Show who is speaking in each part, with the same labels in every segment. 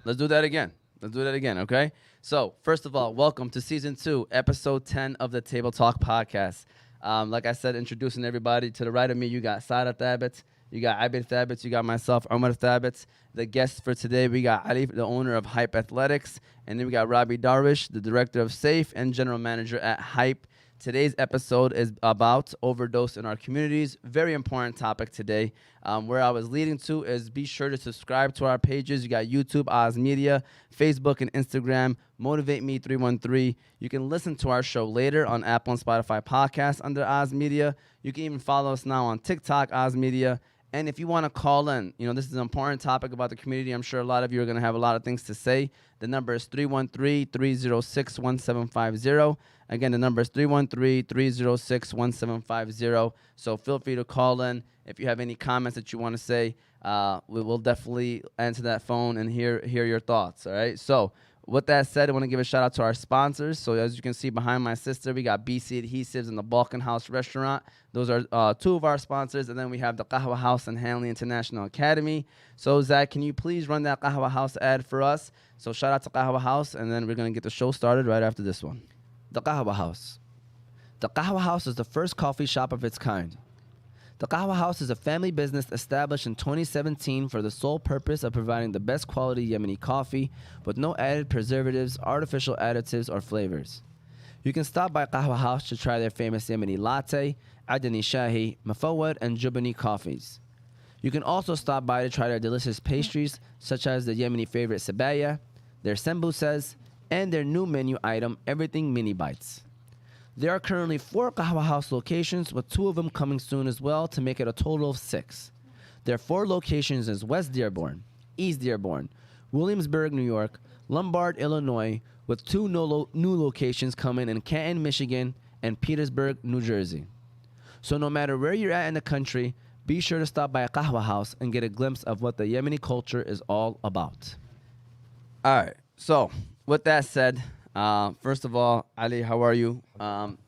Speaker 1: Let's do that again. Okay? So, first of all, welcome to season 2, episode 10 of the Table Talk podcast. Like I said, introducing everybody. To the right of me, you got Sada Thabit, you got Abid Thabit, you got myself, Omar Thabit. The guests for today, we got Ali, the owner of Hype Athletics, and then we got Rabih Darwiche, the director of SAFE and general manager at Hype. Today's episode is about overdose in our communities. Very important topic today. Where I was leading to is be sure to subscribe to our pages. You got YouTube, Oz Media, Facebook, and Instagram. Motivate Me 313. You can listen to our show later on Apple and Spotify podcasts under Oz Media. You can even follow us now on TikTok, Oz Media. And if you want to call in, this is an important topic about the community. I'm sure a lot of you are going to have a lot of things to say. The number is 313-306-1750. Again, the number is 313-306-1750. So feel free to call in. If you have any comments that you want to say, we will definitely answer that phone and hear your thoughts, all right? So with that said, I want to give a shout out to our sponsors. So as you can see behind my sister, we got BC Adhesives and the Balkan House Restaurant. Those are two of our sponsors. And then we have the Qahwa House and Hanley International Academy. So Zach, can you please run that Qahwa House ad for us? So shout out to Qahwa House, and then we're going to get the show started right after this one. The Qahwa House. The Qahwa House is the first coffee shop of its kind. The Qahwa House is a family business established in 2017 for the sole purpose of providing the best quality Yemeni coffee with no added preservatives, artificial additives, or flavors. You can stop by Qahwa House to try their famous Yemeni latte, Adani Shahi, Mafawad, and Jubani coffees. You can also stop by to try their delicious pastries such as the Yemeni favorite sabaya, their sembusas, and their new menu item, Everything Mini Bites. There are currently 4 Qahwa House locations, with 2 of them coming soon as well, to make it a total of 6. Their 4 locations is West Dearborn, East Dearborn, Williamsburg, New York, Lombard, Illinois, with 2 new locations coming in Canton, Michigan, and Petersburg, New Jersey. So no matter where you're at in the country, be sure to stop by a Qahwa House and get a glimpse of what the Yemeni culture is all about. All right, so with that said, first of all, Ali, how are you?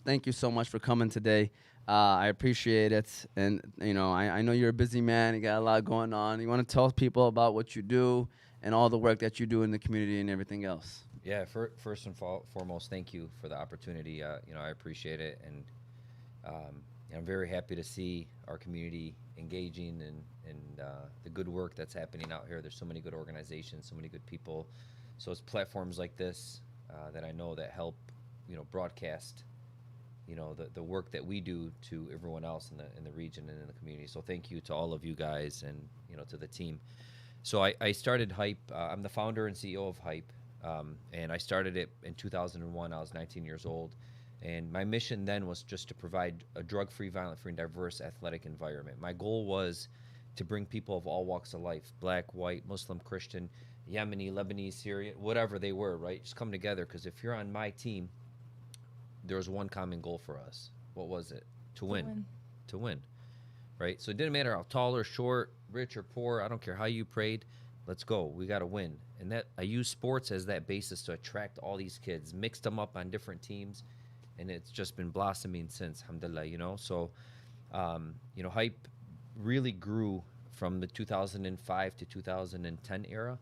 Speaker 1: Thank you so much for coming today. I appreciate it. And, I know you're a busy man. You got a lot going on. You want to tell people about what you do and all the work that you do in the community and everything else?
Speaker 2: Yeah, first and foremost, thank you for the opportunity. I appreciate it. And I'm very happy to see our community engaging and the good work that's happening out here. There's so many good organizations, so many good people. So it's platforms like this that I know that help, broadcast, the work that we do to everyone else in the region and in the community. So thank you to all of you guys and, to the team. So I started Hype. I'm the founder and CEO of Hype. And I started it in 2001. I was 19 years old. And my mission then was just to provide a drug-free, violent-free, and diverse athletic environment. My goal was to bring people of all walks of life, black, white, Muslim, Christian, Yemeni, Lebanese, Syrian, whatever they were, right? Just come together, because if you're on my team, there was one common goal for us. What was it? To win. To win, right? So it didn't matter how tall or short, rich or poor. I don't care how you prayed. Let's go. We got to win. And that I use sports as that basis to attract all these kids, mixed them up on different teams, and it's just been blossoming since, alhamdulillah, So, Hype really grew from the 2005 to 2010 era.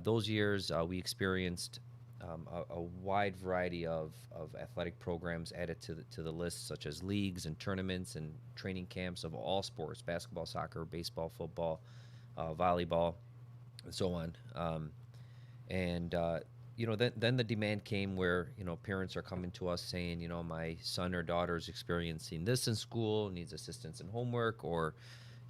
Speaker 2: Those years, we experienced a wide variety of athletic programs added to the list, such as leagues and tournaments and training camps of all sports: basketball, soccer, baseball, football, volleyball, and so on. Then the demand came where, parents are coming to us saying, my son or daughter is experiencing this in school, needs assistance in homework, or,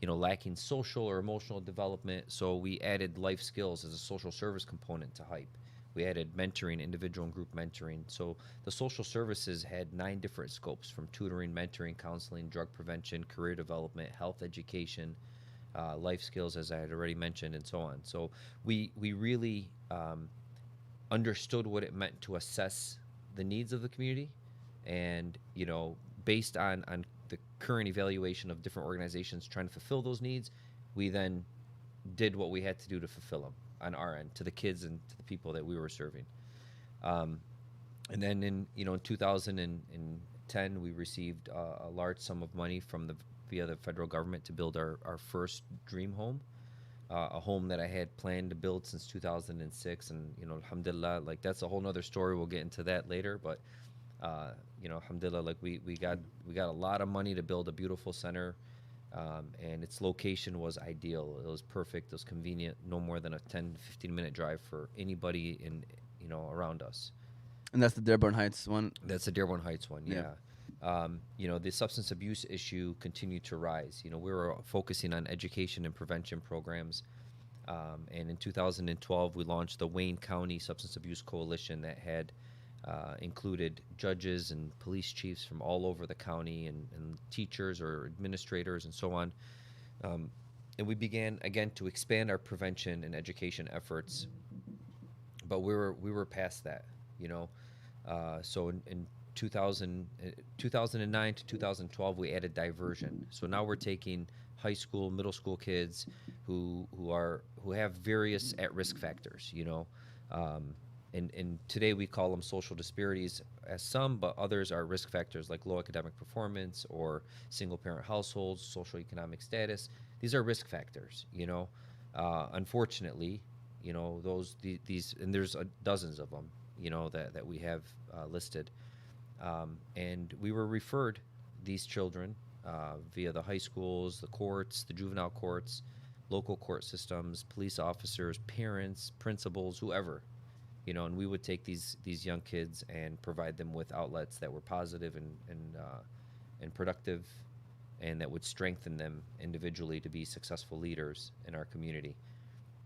Speaker 2: lacking social or emotional development. So we added life skills as a social service component to Hype. We added mentoring, individual and group mentoring. So the social services had 9 different scopes, from tutoring, mentoring, counseling, drug prevention, career development, health education, life skills, as I had already mentioned, and so on. So we really understood what it meant to assess the needs of the community, and based on the current evaluation of different organizations trying to fulfill those needs, we then did what we had to do to fulfill them on our end, to the kids and to the people that we were serving. And then in 2010, we received a large sum of money via the federal government to build our first dream home. a home that I had planned to build since 2006, and alhamdulillah, like that's a whole nother story. We'll get into that later, but alhamdulillah, like we got a lot of money to build a beautiful center, and its location was ideal. It was perfect. It was convenient. No more than a 10-15 minute drive for anybody in around us.
Speaker 1: And that's the Dearborn Heights one.
Speaker 2: That's the Dearborn Heights one,
Speaker 1: Yeah.
Speaker 2: The substance abuse issue continued to rise. We were focusing on education and prevention programs. And in 2012, we launched the Wayne County Substance Abuse Coalition that had included judges and police chiefs from all over the county and teachers or administrators and so on. And we began, again, to expand our prevention and education efforts. But we were past that, So in 2009 to 2012, we added diversion. So now we're taking high school, middle school kids who have various at-risk factors, and today we call them social disparities as some, but others are risk factors like low academic performance or single-parent households, social economic status. These are risk factors, Unfortunately, these, and there's dozens of them, that we have listed. And we were referred these children via the high schools, the courts, the juvenile courts, local court systems, police officers, parents, principals, whoever, and we would take these young kids and provide them with outlets that were positive and productive, and that would strengthen them individually to be successful leaders in our community.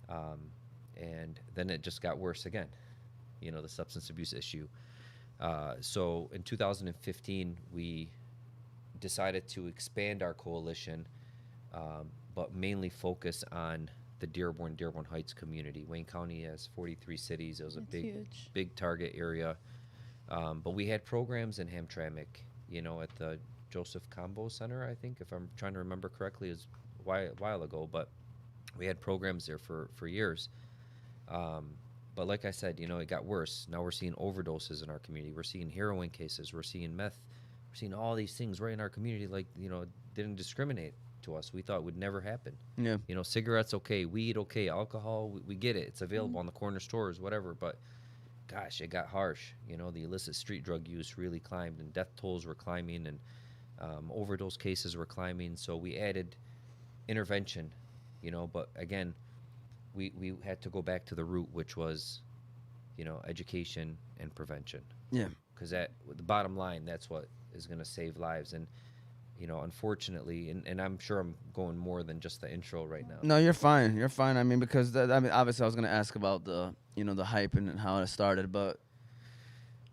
Speaker 2: And then it just got worse again, the substance abuse issue. So in 2015, we decided to expand our coalition, but mainly focus on the Dearborn Heights community. Wayne County has 43 cities. It was a big target area. But we had programs in Hamtramck, at the Joseph Combo Center, I think, if I'm trying to remember correctly. It was a while ago, but we had programs there for years. But like I said, it got worse. Now we're seeing overdoses in our community. We're seeing heroin cases. We're seeing meth. We're seeing all these things right in our community, like, didn't discriminate to us. We thought would never happen.
Speaker 1: Yeah.
Speaker 2: Cigarettes, okay. Weed, okay. Alcohol, we get it. It's available on the corner stores, whatever. But, gosh, it got harsh. The illicit street drug use really climbed, and death tolls were climbing, and overdose cases were climbing. So we added intervention, but again, we had to go back to the root, which was, education and prevention.
Speaker 1: Yeah. Because
Speaker 2: the bottom line, that's what is going to save lives. And, unfortunately, and I'm sure I'm going more than just the intro right now.
Speaker 1: No, you're fine. You're fine. I mean, because obviously I was going to ask about the, the hype and how it started, but.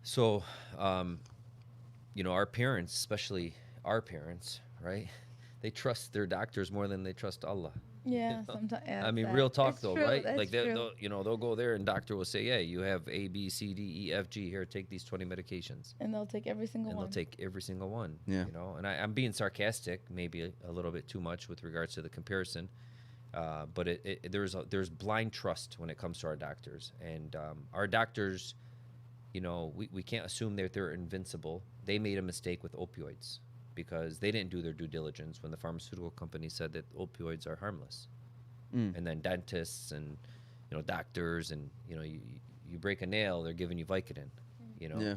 Speaker 2: So, our parents, especially our parents, right? They trust their doctors more than they trust Allah.
Speaker 3: Yeah, sometimes. Yeah,
Speaker 2: I mean, real talk, though,
Speaker 3: true,
Speaker 2: right?
Speaker 3: that's
Speaker 2: Like
Speaker 3: true.
Speaker 2: they'll go there and doctor will say, "Yeah, you have A, B, C, D, E, F, G. Here, take these 20 medications."
Speaker 3: And they'll take every single
Speaker 2: And
Speaker 3: one.
Speaker 2: they'll take every single one.
Speaker 1: Yeah.
Speaker 2: And I'm being sarcastic, maybe a little bit too much with regards to the comparison, but there's blind trust when it comes to our doctors, and our doctors, we can't assume that they're invincible. They made a mistake with opioids, because they didn't do their due diligence when the pharmaceutical company said that opioids are harmless. And then dentists and, doctors and, you break a nail, they're giving you Vicodin,
Speaker 1: Yeah.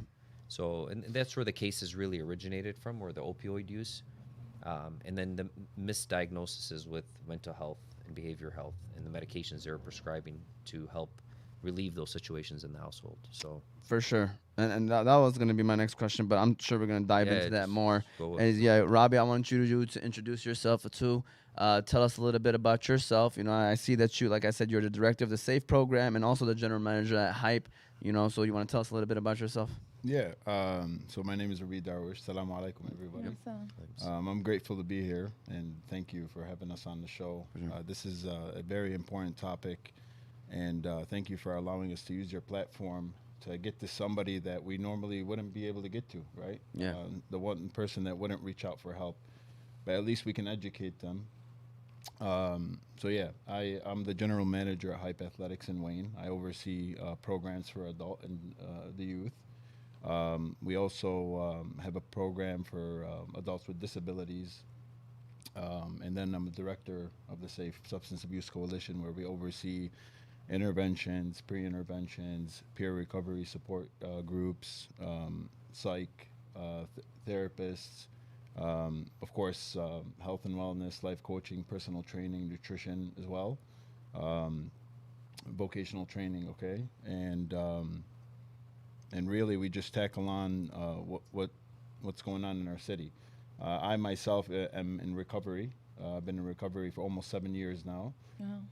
Speaker 2: So, and that's where the cases really originated from, were the opioid use. And then the misdiagnoses with mental health and behavioral health and the medications they're prescribing to help relieve those situations in the household. So
Speaker 1: For sure. And that was going to be my next question, but I'm sure we're going to dive into that
Speaker 2: just
Speaker 1: more.
Speaker 2: go with
Speaker 1: And Rabih, I want you to introduce yourself too. Tell us a little bit about yourself. I see that you, like I said, you're the director of the SAFE program and also the general manager at Hype. So you want to tell us a little bit about yourself?
Speaker 4: Yeah. So my name is Rabih Darwiche. Salaam alaikum, everybody. I'm grateful to be here, and thank you for having us on the show.
Speaker 1: Sure.
Speaker 4: This is a very important topic, and thank you for allowing us to use your platform to get to somebody that we normally wouldn't be able to get to, right?
Speaker 1: Yeah.
Speaker 4: The one person that wouldn't reach out for help, but at least we can educate them. I'm the general manager at Hype Athletics in Wayne. I oversee programs for adult and the youth. We also have a program for adults with disabilities, And then I'm a director of the Safe Substance Abuse Coalition, where we oversee interventions, pre-interventions, peer recovery support groups, psych therapists, of course, health and wellness, life coaching, personal training, nutrition as well, um, vocational training. Okay, and really we just tackle on what's going on in our city. I myself am in recovery. I've been in recovery for almost 7 years now.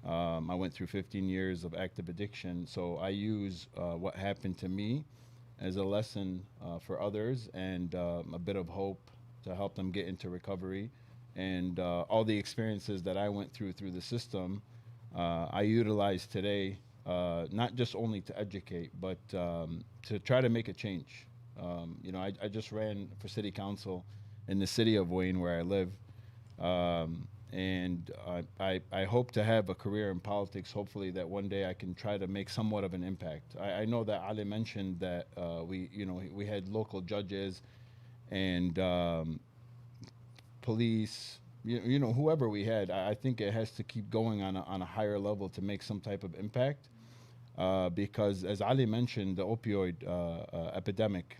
Speaker 4: I went through 15 years of active addiction, so I use what happened to me as a lesson for others and a bit of hope to help them get into recovery. And all the experiences that I went through the system, I utilize today, not just only to educate, but to try to make a change. I just ran for city council in the city of Wayne, where I live. And I hope to have a career in politics. Hopefully, that one day I can try to make somewhat of an impact. I know that Ali mentioned that we had local judges and police. Whoever we had. I think it has to keep going on a higher level to make some type of impact. Because, as Ali mentioned, the opioid epidemic.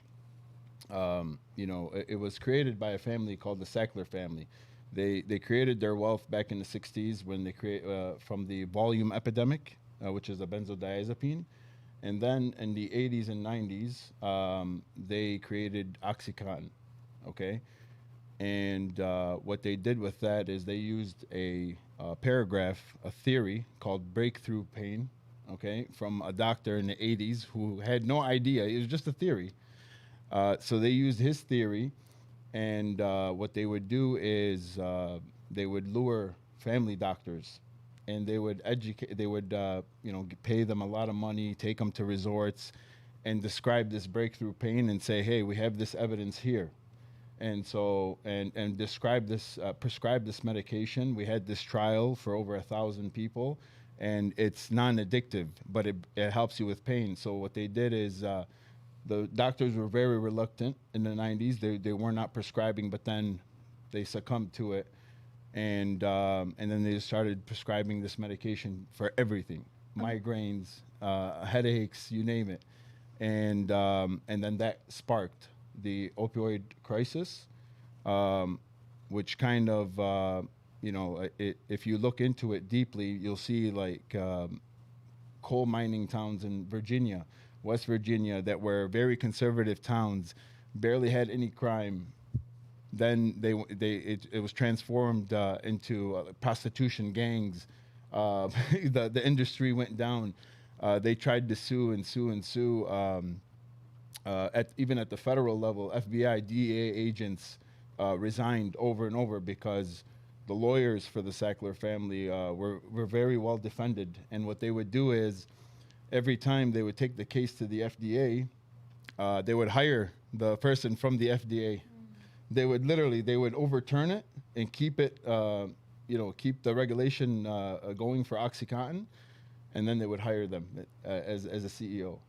Speaker 4: It was created by a family called the Sackler family. They created their wealth back in the 60s when they create from the volume epidemic, which is a benzodiazepine. And then in the 80s and 90s, they created Oxycontin, okay? And what they did with that is they used a paragraph, a theory called breakthrough pain, okay, from a doctor in the 80s who had no idea. It was just a theory. So they used his theory, and what they would do is they would lure family doctors, and they would educate. They would pay them a lot of money, take them to resorts, and describe this breakthrough pain and say, "Hey, we have this evidence here," and so and describe this, prescribe this medication. We had this trial for over 1,000 people, and it's non-addictive, but it helps you with pain. So what they did is. The doctors were very reluctant in the 90s. They were not prescribing, but then they succumbed to it, and then they started prescribing this medication for everything, migraines, headaches, you name it, and then that sparked the opioid crisis, which kind of if you look into it deeply, you'll see like coal mining towns in Virginia. West Virginia, that were very conservative towns, barely had any crime. Then it was transformed into prostitution gangs. The industry went down. They tried to sue and sue and sue. Even at the federal level, FBI, DEA agents resigned over and over because the lawyers for the Sackler family were very well defended. And what they would do is, every time they would take the case to the FDA, they would hire the person from the FDA. They would overturn it and keep it, keep the regulation going for OxyContin, and then they would hire them as a CEO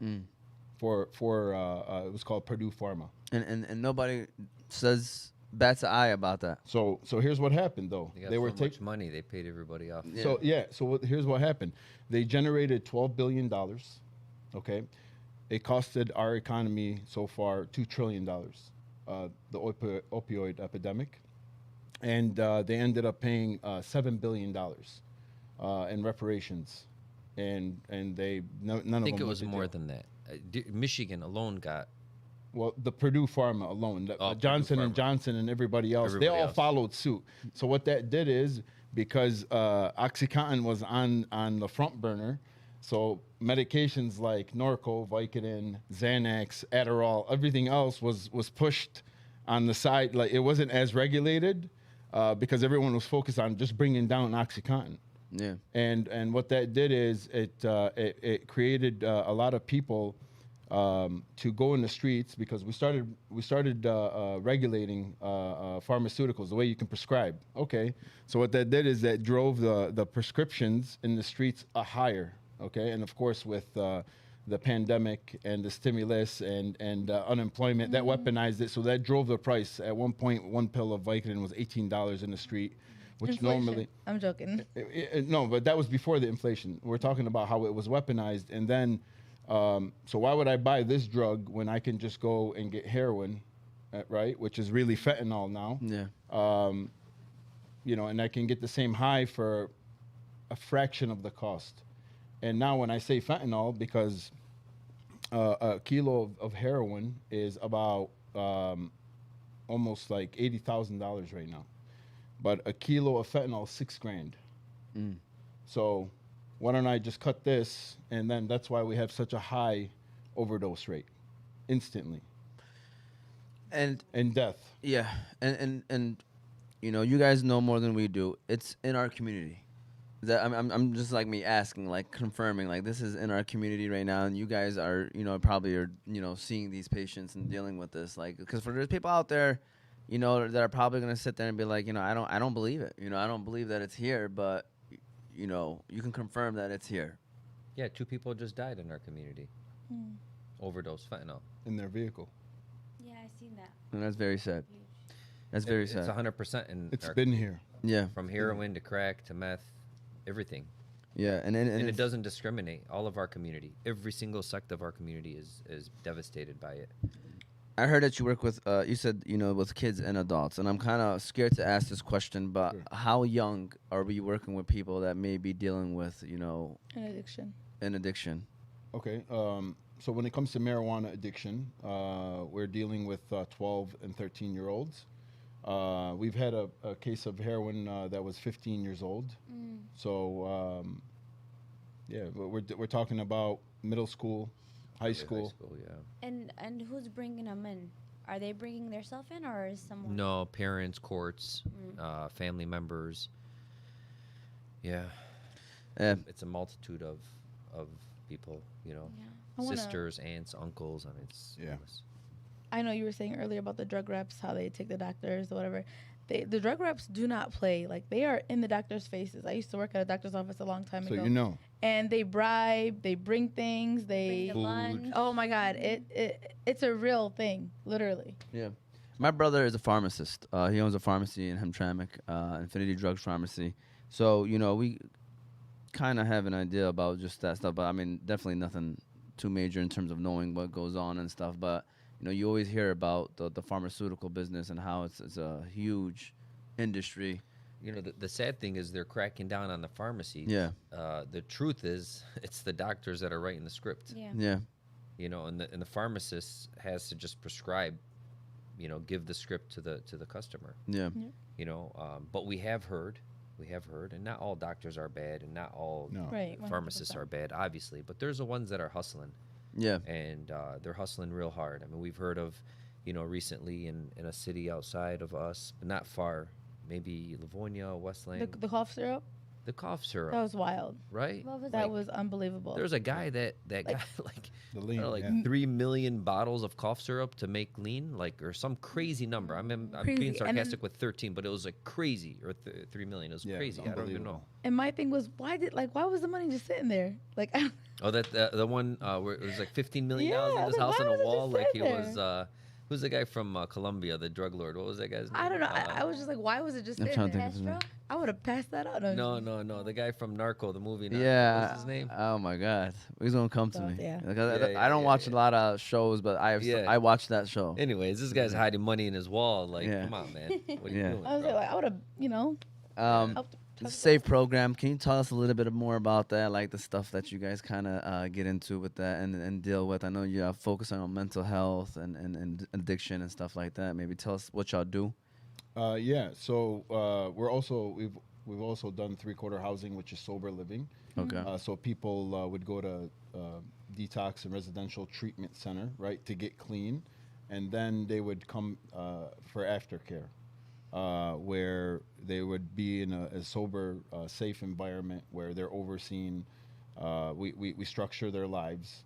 Speaker 4: for it was called Purdue Pharma.
Speaker 1: And nobody says bats an eye about that.
Speaker 4: So here's what happened though.
Speaker 2: They were so much money they paid everybody off.
Speaker 1: Yeah.
Speaker 4: Here's what happened. They generated $12 billion. Okay, it costed our economy so far $2 trillion. The opioid epidemic, and they ended up paying $7 billion in reparations, and they none of them.
Speaker 2: I think it was more than that. Michigan alone got.
Speaker 4: Well, the Purdue Pharma alone, Johnson and Johnson and everybody else, they all followed suit. So what that did is, because OxyContin was on the front burner, so medications like Norco, Vicodin, Xanax, Adderall, everything else was pushed on the side. Like, it wasn't as regulated because everyone was focused on just bringing down OxyContin.
Speaker 1: Yeah.
Speaker 4: And what that did is it created a lot of people to go in the streets, because we started regulating pharmaceuticals, the way you can prescribe. Okay, so what that did is that drove the prescriptions in the streets higher. Okay, and of course with the pandemic and the stimulus and unemployment, that weaponized it. So that drove the price. At one point, one pill of Vicodin was $18 in the street. which
Speaker 3: Inflation.
Speaker 4: normally
Speaker 3: I'm joking.
Speaker 4: no, but that was before the inflation. We're talking about how it was weaponized, and then so why would I buy this drug when I can just go and get heroin, right? Which is really fentanyl now.
Speaker 1: Yeah.
Speaker 4: And I can get the same high for a fraction of the cost. And now when I say fentanyl, because a kilo of heroin is about almost like $80,000 right now, but a kilo of fentanyl is $6,000. So why don't I just cut this, and then that's why we have such a high overdose rate, instantly,
Speaker 1: And
Speaker 4: death.
Speaker 1: yeah, and you guys know more than we do. It's in our community. That I'm just like me asking, like confirming, like this is in our community right now, and you guys are probably are seeing these patients and dealing with this, like, because there's people out there, that are probably gonna sit there and be like, I don't believe it, I don't believe that it's here, but you can confirm that it's here.
Speaker 2: Yeah, 2 people just died in our community. Overdose fentanyl.
Speaker 4: In their vehicle.
Speaker 5: Yeah, I seen that.
Speaker 1: And that's very sad.
Speaker 5: Huge.
Speaker 1: That's very
Speaker 2: It's
Speaker 1: sad.
Speaker 2: 100% in
Speaker 4: It's
Speaker 2: our,
Speaker 4: been here.
Speaker 1: Yeah,
Speaker 2: from heroin to crack to meth, everything.
Speaker 1: yeah, and
Speaker 2: And it
Speaker 1: it's-
Speaker 2: doesn't discriminate. All of our community, every single sect of our community is devastated by it.
Speaker 1: I heard that you work with, you said, with kids and adults, and I'm kind of scared to ask this question, but
Speaker 4: Sure.
Speaker 1: how young are we working with people that may be dealing with,
Speaker 3: An addiction.
Speaker 1: an addiction?
Speaker 4: Okay. So when it comes to marijuana addiction, we're dealing with 12 and 13-year-olds. We've had a case of heroin that was 15 years old. So, we're talking about middle school, high school.
Speaker 2: Yeah.
Speaker 5: And who's bringing them in? Are they bringing themselves in, or is someone?
Speaker 2: No, parents, courts, family members. Yeah. It's a multitude of people,
Speaker 5: Yeah.
Speaker 3: I wanna-
Speaker 2: sisters, aunts, uncles. I mean, it's
Speaker 4: Yeah.
Speaker 2: endless.
Speaker 3: I know you were saying earlier about the drug reps, how they take the doctors or whatever. The drug reps do not play. Like, they are in the doctor's faces. I used to work at a doctor's office a long time
Speaker 4: So
Speaker 3: ago. And they bribe, they bring things,
Speaker 5: Bring the
Speaker 4: Food.
Speaker 5: lunch.
Speaker 3: oh my God, it's a real thing, literally.
Speaker 1: Yeah. My brother is a pharmacist. He owns a pharmacy in Hamtramck, Infinity Drugs Pharmacy. So, we kind of have an idea about just that stuff, but I mean, definitely nothing too major in terms of knowing what goes on and stuff. But, you always hear about the pharmaceutical business and how it's a huge industry.
Speaker 2: The sad thing is they're cracking down on the pharmacies.
Speaker 1: Yeah.
Speaker 2: The truth is, it's the doctors that are writing the script.
Speaker 5: Yeah.
Speaker 1: Yeah.
Speaker 2: And the pharmacist has to just prescribe, give the script to the customer.
Speaker 1: Yeah.
Speaker 2: But we have heard, and not all doctors are bad, and not all
Speaker 4: No.
Speaker 3: Right.
Speaker 2: pharmacists
Speaker 3: 100%.
Speaker 2: are bad, obviously. But there's the ones that are hustling,
Speaker 1: Yeah.
Speaker 2: and they're hustling real hard. I mean, we've heard of, recently in a city outside of us, but not far, maybe Livonia, Westland,
Speaker 3: The cough syrup,
Speaker 2: the cough syrup,
Speaker 3: that was wild.
Speaker 2: right?
Speaker 5: What was
Speaker 3: That
Speaker 5: it?
Speaker 3: was unbelievable.
Speaker 2: There's a guy that got like
Speaker 4: The
Speaker 2: I
Speaker 4: lean.
Speaker 2: don't know, like
Speaker 4: yeah.
Speaker 2: 3 million bottles of cough syrup to make lean, or some crazy number. I'm
Speaker 3: Crazy.
Speaker 2: being
Speaker 3: And then-
Speaker 2: sarcastic with 13, but it was like crazy, or 3 million. It was
Speaker 4: Yeah,
Speaker 2: crazy.
Speaker 4: it's
Speaker 2: I don't even know.
Speaker 4: unbelievable.
Speaker 3: And my thing was, why was the money just sitting there? Like,
Speaker 2: Oh, that the one where it was like $15 million
Speaker 3: Yeah,
Speaker 2: in
Speaker 3: I
Speaker 2: this
Speaker 3: was like,
Speaker 2: house
Speaker 3: why
Speaker 2: on a
Speaker 3: was it
Speaker 2: wall.
Speaker 3: just
Speaker 2: Like he
Speaker 3: sitting
Speaker 2: was. Who's the guy from Colombia, the drug lord? What was that guy's name?
Speaker 3: I don't know. I was just like, why was it just
Speaker 1: I'm
Speaker 3: sitting
Speaker 1: trying to
Speaker 3: there?
Speaker 1: think of his name.
Speaker 5: Castro?
Speaker 3: I would have passed that out.
Speaker 2: No. The guy from Narco, the movie. Narco.
Speaker 1: Yeah.
Speaker 2: What's his name?
Speaker 1: Oh my God. He's gonna come to
Speaker 3: So,
Speaker 1: me.
Speaker 3: yeah.
Speaker 1: Like,
Speaker 2: Yeah,
Speaker 1: I don't
Speaker 2: yeah,
Speaker 1: watch
Speaker 2: yeah.
Speaker 1: a lot of shows, but
Speaker 2: Yeah.
Speaker 1: I watched that show.
Speaker 2: Anyways, this guy's hiding money in his wall. Like,
Speaker 1: Yeah.
Speaker 2: come on, man. What are you
Speaker 1: Yeah.
Speaker 2: doing?
Speaker 3: I was
Speaker 2: bro?
Speaker 3: like, I would have, helped.
Speaker 1: The SAFE program. Can you tell us a little bit more about that, like the stuff that you guys kind of get into with that and deal with? I know you are focusing on mental health and addiction and stuff like that. Maybe tell us what y'all do.
Speaker 4: So we've also done 3-quarter housing, which is sober living.
Speaker 1: Okay.
Speaker 4: So people would go to detox and residential treatment center, right, to get clean, and then they would come for aftercare, where they would be in a sober, safe environment where they're overseen. We structure their lives.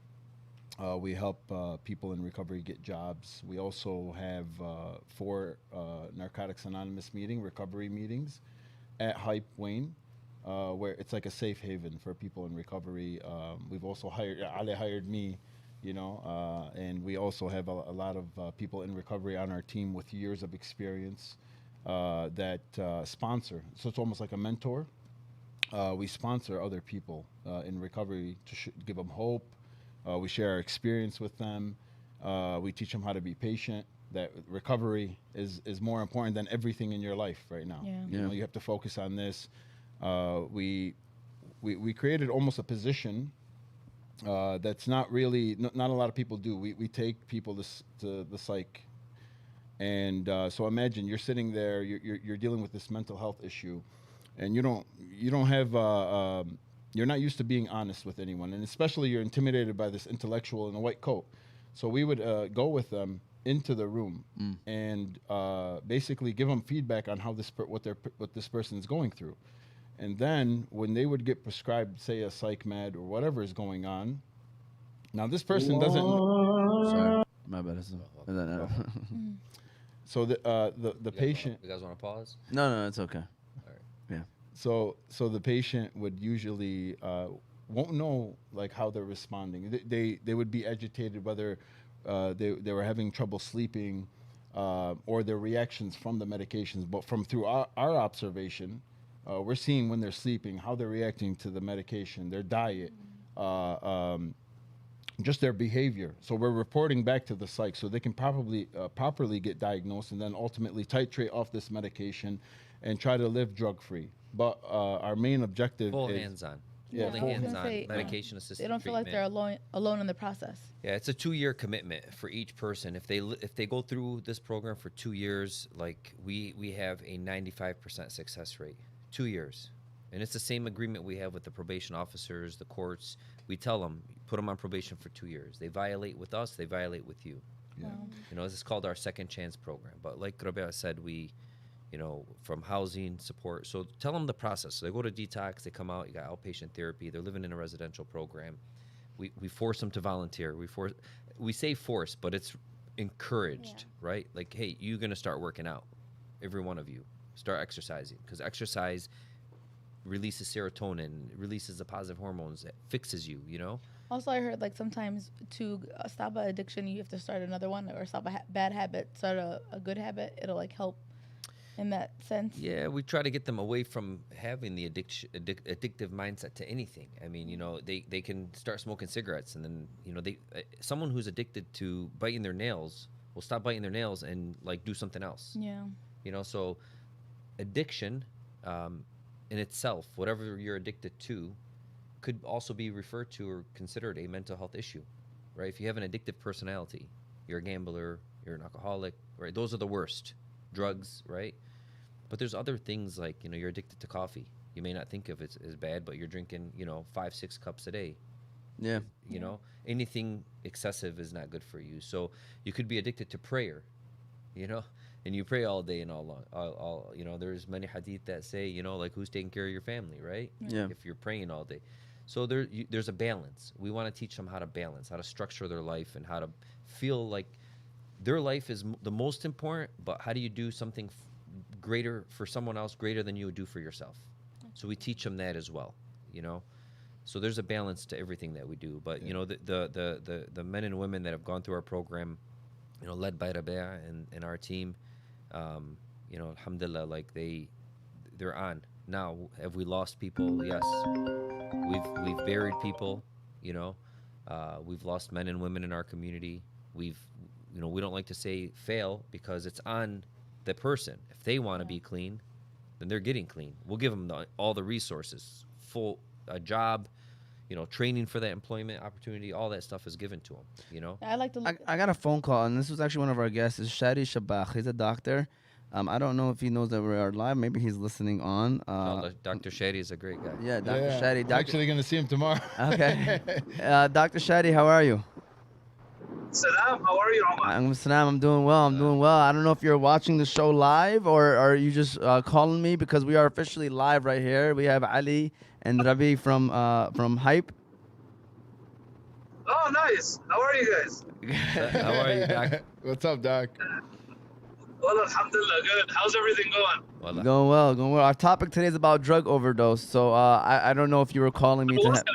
Speaker 4: We help people in recovery get jobs. We also have 4 Narcotics Anonymous recovery meetings at Hype Wayne, where it's like a safe haven for people in recovery. We've also Ali hired me, and we also have a lot of people in recovery on our team with years of experience. that sponsor. So it's almost like a mentor. We sponsor other people in recovery to give them hope. We share our experience with them. We teach them how to be patient. That recovery is more important than everything in your life right now.
Speaker 3: Yeah.
Speaker 4: You know, you have to focus on this. We created almost a position that's not really not a lot of people do. We take people to the psych, and so imagine you're sitting there, you're dealing with this mental health issue, and you don't have you're not used to being honest with anyone, and especially you're intimidated by this intellectual in a white coat. So we would go with them into the room and basically give them feedback on how what this person is going through. And then when they would get prescribed, say, a psych med or whatever is going on, now this person doesn't.
Speaker 1: Sorry, my bad. So
Speaker 4: the patient.
Speaker 2: You guys want to pause?
Speaker 1: no, it's okay.
Speaker 4: So the patient would usually won't know like how they're responding. They would be agitated whether they were having trouble sleeping or their reactions from the medications. But through our observation, we're seeing when they're sleeping, how they're reacting to the medication, their diet, just their behavior. So we're reporting back to the psych so they can properly get diagnosed and then ultimately titrate off this medication and try to live drug-free. But our main objective
Speaker 2: Full
Speaker 4: is
Speaker 2: hands-on.
Speaker 4: Yeah,
Speaker 2: Fully
Speaker 4: full
Speaker 2: hands-on.
Speaker 3: hands-on.
Speaker 2: Medication-assisted
Speaker 3: They don't feel
Speaker 2: treatment.
Speaker 3: like they're alone in the process.
Speaker 2: Yeah, it's a 2-year commitment for each person. If they go through this program for 2 years, like we have a 95% success rate. 2 years. And it's the same agreement we have with the probation officers, the courts. We tell them, put them on probation for 2 years. They violate with us, they violate with you.
Speaker 4: Yeah.
Speaker 3: Wow.
Speaker 2: You know, this is called our second chance program. But like Rabih said, we, you know, from housing support. So tell them the process. So they go to detox, they come out, you got outpatient therapy, they're living in a residential program. We force them to volunteer. We say force, but it's encouraged, right? Like, hey, you're going to start working out. Every one of you. Start exercising. Because exercise releases serotonin, releases the positive hormones, it fixes you, you know?
Speaker 3: Also, I heard like sometimes to stop an addiction, you have to start another one, or stop a bad habit, start a good habit. It'll like help in that sense.
Speaker 2: Yeah, we try to get them away from having the addictive mindset to anything. I mean, you know, they can start smoking cigarettes, and then, you know, someone who's addicted to biting their nails will stop biting their nails and like do something else.
Speaker 3: Yeah.
Speaker 2: You know, so addiction in itself, whatever you're addicted to, could also be referred to or considered a mental health issue, right? If you have an addictive personality, you're a gambler, you're an alcoholic, right? Those are the worst. Drugs, right? But there's other things like, you know, you're addicted to coffee. You may not think of it as bad, but you're drinking, you know, 5-6 cups a day.
Speaker 1: Yeah.
Speaker 2: You know, anything excessive is not good for you. So you could be addicted to prayer, you know, and you pray all day and all you know, there's many hadith that say, you know, like, who's taking care of your family, right?
Speaker 1: Yeah.
Speaker 2: If you're praying all day. So there's a balance. We want to teach them how to balance, how to structure their life, and how to feel like their life is the most important, but how do you do something greater for someone else, greater than you would do for yourself? So we teach them that as well, you know? So there's a balance to everything that we do. But, you know, the men and women that have gone through our program, you know, led by Rabih and our team, you know, alhamdulillah, like they're on. Now, have we lost people? Yes. We've buried people, you know. We've lost men and women in our community. You know, we don't like to say fail because it's on the person. If they want to be clean, then they're getting clean. We'll give them all the resources, a job, you know, training for that employment opportunity. All that stuff is given to them, you know.
Speaker 3: I like to look.
Speaker 1: I got a phone call, and this was actually one of our guests. Is Shadi Shabakh. He's a doctor. I don't know if he knows that we are live. Maybe he's listening on.
Speaker 2: Dr. Shadi is a great guy.
Speaker 1: Yeah, Dr. Shadi.
Speaker 4: I'm actually going to see him tomorrow.
Speaker 1: Okay. Dr. Shadi, how are you?
Speaker 6: Salam, how are you, Omar?
Speaker 1: Salam, I'm doing well. I don't know if you're watching the show live or are you just calling me, because we are officially live right here. We have Ali and Rabih from Hype.
Speaker 6: Oh, nice. How are you guys?
Speaker 2: How are you, Doc?
Speaker 4: What's up, Doc?
Speaker 6: Well, alhamdulillah, good. How's everything going?
Speaker 2: Wallah.
Speaker 1: Going well. Our topic today is about drug overdose. So I don't know if you were calling me to
Speaker 6: I wasn't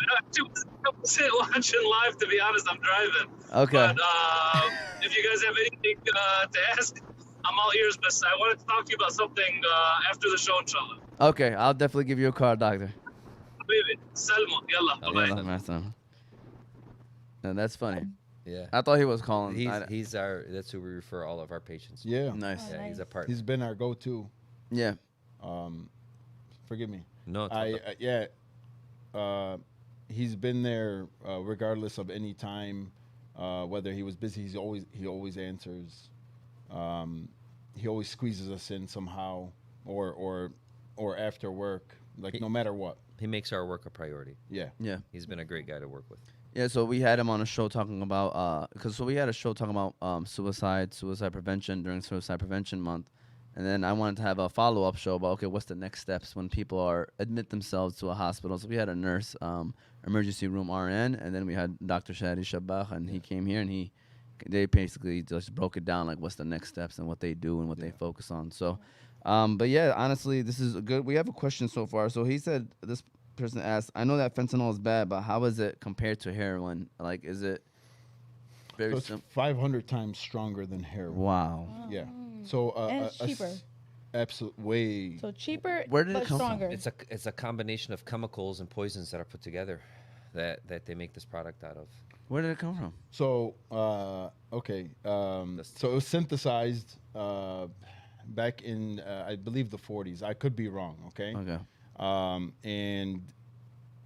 Speaker 6: watching live, to be honest. I'm driving.
Speaker 1: Okay.
Speaker 6: But if you guys have anything to ask, I'm all ears, but I wanted to talk to you about something after the show, inshallah.
Speaker 1: Okay, I'll definitely give you a call, doctor.
Speaker 6: Baby, Salma, yalla,
Speaker 2: Allah
Speaker 6: bye-bye.
Speaker 1: Yeah, master. No, that's funny.
Speaker 2: Yeah.
Speaker 1: I thought he was calling.
Speaker 2: He's that's who we refer all of our patients to.
Speaker 4: Yeah.
Speaker 1: Nice.
Speaker 5: Oh,
Speaker 2: Yeah, he's a
Speaker 5: nice.
Speaker 2: partner.
Speaker 4: He's been our go-to.
Speaker 1: Yeah.
Speaker 4: Forgive me.
Speaker 2: No,
Speaker 4: He's been there regardless of any time, whether he was busy. He always answers. He always squeezes us in somehow, or after work, like no matter what.
Speaker 2: he makes our work a priority.
Speaker 4: Yeah.
Speaker 1: Yeah.
Speaker 2: He's been a great guy to work with.
Speaker 1: Yeah, so we had him on a show talking about we had a show talking about suicide prevention during Suicide Prevention Month, and then I wanted to have a follow-up show about what's the next steps when people admit themselves to a hospital. So we had a nurse, emergency room RN, and then we had Dr. Shadi Shabakh, and he came here and they basically just broke it down like what's the next steps and what they do and what they focus on. So, but yeah, honestly, this is good. We have a question so far. So he said this person asked, I know that fentanyl is bad, but how is it compared to heroin? Like, is it very
Speaker 4: So it's
Speaker 1: simple?
Speaker 4: 500 times stronger than heroin.
Speaker 1: Wow.
Speaker 4: Yeah. So
Speaker 3: And it's cheaper.
Speaker 4: Absolute way.
Speaker 3: So cheaper,
Speaker 1: Where did it
Speaker 3: but
Speaker 1: come from?
Speaker 3: stronger.
Speaker 2: It's a combination of chemicals and poisons that are put together that they make this product out of.
Speaker 1: Where did it come from?
Speaker 4: So okay. So it was synthesized back in I believe the 40s. I could be wrong. Okay.
Speaker 1: Okay.
Speaker 4: And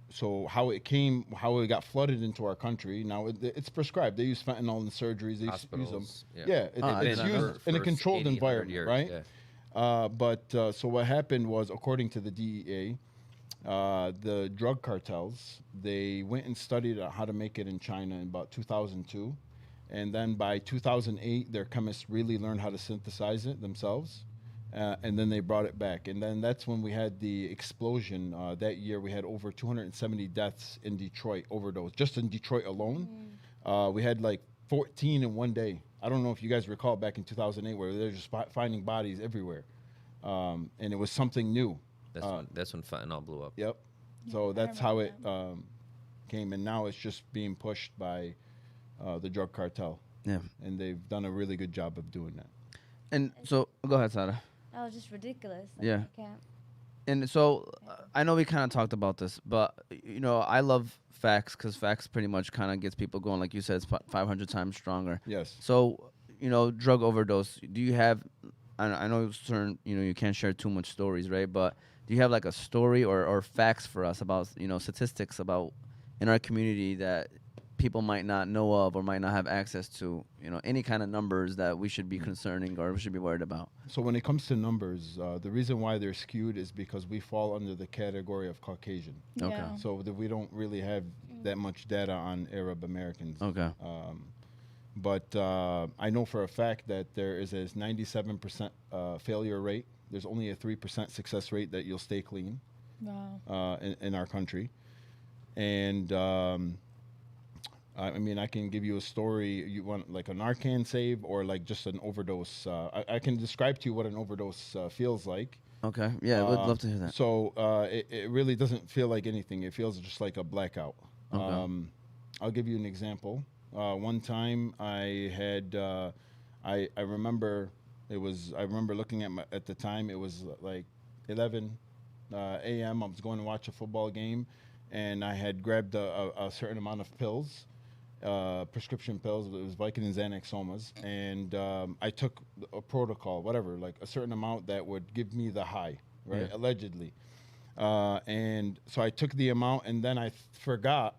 Speaker 4: so how it got flooded into our country. Now it's prescribed. They use fentanyl in surgeries. They use them.
Speaker 2: Hospitals.
Speaker 4: Yeah,
Speaker 1: I
Speaker 4: it's
Speaker 1: didn't know.
Speaker 4: used in a
Speaker 2: First
Speaker 4: controlled
Speaker 2: 80, 100
Speaker 4: environment,
Speaker 2: years,
Speaker 4: right?
Speaker 2: yeah.
Speaker 4: So what happened was, according to the DEA, the drug cartels, they went and studied how to make it in China in about 2002. And then by 2008, their chemists really learned how to synthesize it themselves. And then they brought it back. And then that's when we had the explosion. That year, we had over 270 deaths in Detroit, overdose. Just in Detroit alone, we had like 14 in one day. I don't know if you guys recall back in 2008 where they were just finding bodies everywhere. And it was something new.
Speaker 2: That's when fentanyl blew up.
Speaker 4: Yep. So that's how it came. And now it's just being pushed by the drug cartel.
Speaker 1: Yeah.
Speaker 4: And they've done a really good job of doing that.
Speaker 1: And so, go ahead, Sada.
Speaker 5: That was just ridiculous. Like,
Speaker 1: Yeah.
Speaker 5: I can't.
Speaker 1: And so, I know we kind of talked about this, but I love facts because facts pretty much kind of gets people going. Like you said, it's 500 times stronger.
Speaker 4: Yes.
Speaker 1: So, drug overdose. Do you have? I know certain. You can't share too much stories, right? But do you have like a story or facts for us about statistics about in our community that people might not know of or might not have access to? Any kind of numbers that we should be concerning or we should be worried about.
Speaker 4: So when it comes to numbers, the reason why they're skewed is because we fall under the category of Caucasian.
Speaker 1: Okay.
Speaker 3: Yeah.
Speaker 4: So that we don't really have that much data on Arab Americans.
Speaker 1: Okay.
Speaker 4: But I know for a fact that there is a 97% failure rate. There's only a 3% success rate that you'll stay clean
Speaker 3: Wow.
Speaker 4: in our country. And I mean, I can give you a story. You want like a Narcan save or like just an overdose? I can describe to you what an overdose feels like.
Speaker 1: Okay. Yeah, we'd love to hear that.
Speaker 4: So it really doesn't feel like anything. It feels just like a blackout.
Speaker 1: Okay.
Speaker 4: I'll give you an example. One time I had, I remember I remember looking at the time, it was like 11 a.m. I was going to watch a football game, and I had grabbed a certain amount of pills, prescription pills. It was Vicodin and Xanax Somas, and I took a protocol, whatever, like a certain amount that would give me the high, right?
Speaker 1: Yeah.
Speaker 4: Allegedly. And so I took the amount, and then I forgot.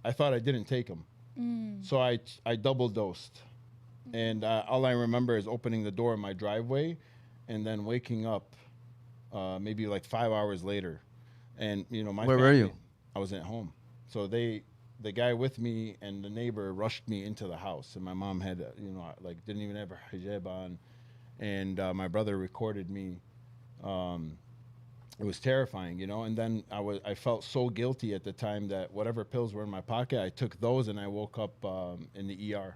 Speaker 4: I thought I didn't take them. So I double dosed. And all I remember is opening the door in my driveway and then waking up maybe like 5 hours later. And, my
Speaker 1: Where were
Speaker 4: family,
Speaker 1: you?
Speaker 4: I was at home. So the guy with me and the neighbor rushed me into the house. And my mom had, like didn't even have her hijab on. And my brother recorded me. It was terrifying, and then I felt so guilty at the time that whatever pills were in my pocket, I took those and I woke up in the ER.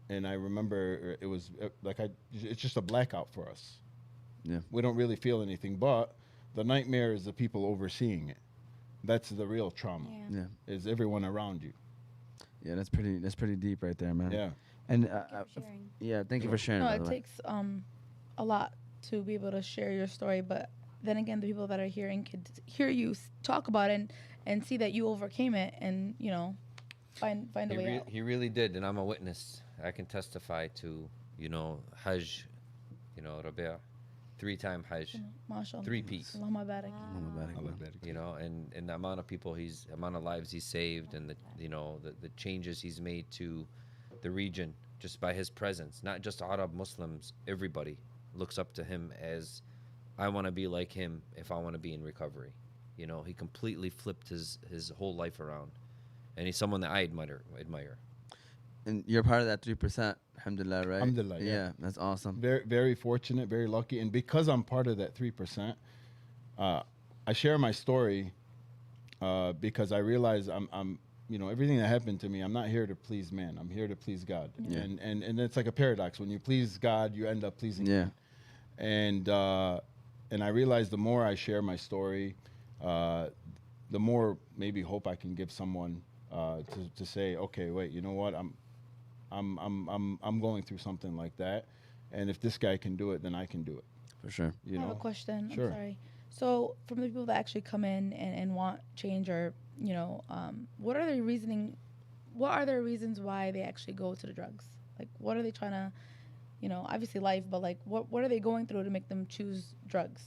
Speaker 4: And I remember it was it's just a blackout for us.
Speaker 1: Yeah.
Speaker 4: We don't really feel anything, but the nightmare is the people overseeing it. That's the real trauma.
Speaker 5: Yeah.
Speaker 1: Yeah.
Speaker 4: Is everyone around you.
Speaker 1: Yeah, that's pretty deep right there, man.
Speaker 4: Yeah.
Speaker 1: And
Speaker 5: Thank you for sharing.
Speaker 1: yeah, thank you for sharing.
Speaker 3: No,
Speaker 1: by
Speaker 3: it
Speaker 1: the way.
Speaker 3: takes a lot to be able to share your story, but then again, the people that are hearing could hear you talk about it and see that you overcame it, and find a way out.
Speaker 2: He really did, and I'm a witness. I can testify to, Hajj, Rabih, 3-time Hajj,
Speaker 3: Mashallah.
Speaker 2: 3-peat.
Speaker 3: Allahumma barik.
Speaker 2: And the amount of people amount of lives he's saved, and the changes he's made to the region just by his presence. Not just Arab Muslims, everybody looks up to him as, I want to be like him if I want to be in recovery. He completely flipped his whole life around, and he's someone that I admire.
Speaker 1: And you're part of that 3%, alhamdulillah, right?
Speaker 4: Alhamdulillah, yeah.
Speaker 1: Yeah, that's awesome.
Speaker 4: Very, very fortunate, very lucky. And because I'm part of that 3%, I share my story because I realize I'm everything that happened to me, I'm not here to please man. I'm here to please God.
Speaker 1: Yeah.
Speaker 4: And it's like a paradox. When you please God, you end up pleasing
Speaker 1: Yeah.
Speaker 4: man. And I realize the more I share my story, the more maybe hope I can give someone to say, okay, wait, you know what? I'm going through something like that, and if this guy can do it, then I can do it.
Speaker 1: For sure.
Speaker 3: I have a question.
Speaker 4: Sure.
Speaker 3: I'm sorry. So, from the people that actually come in and want change, or what are their reasoning? What are their reasons why they actually go to the drugs? Like, what are they trying to, obviously life, but like, what are they going through to make them choose drugs?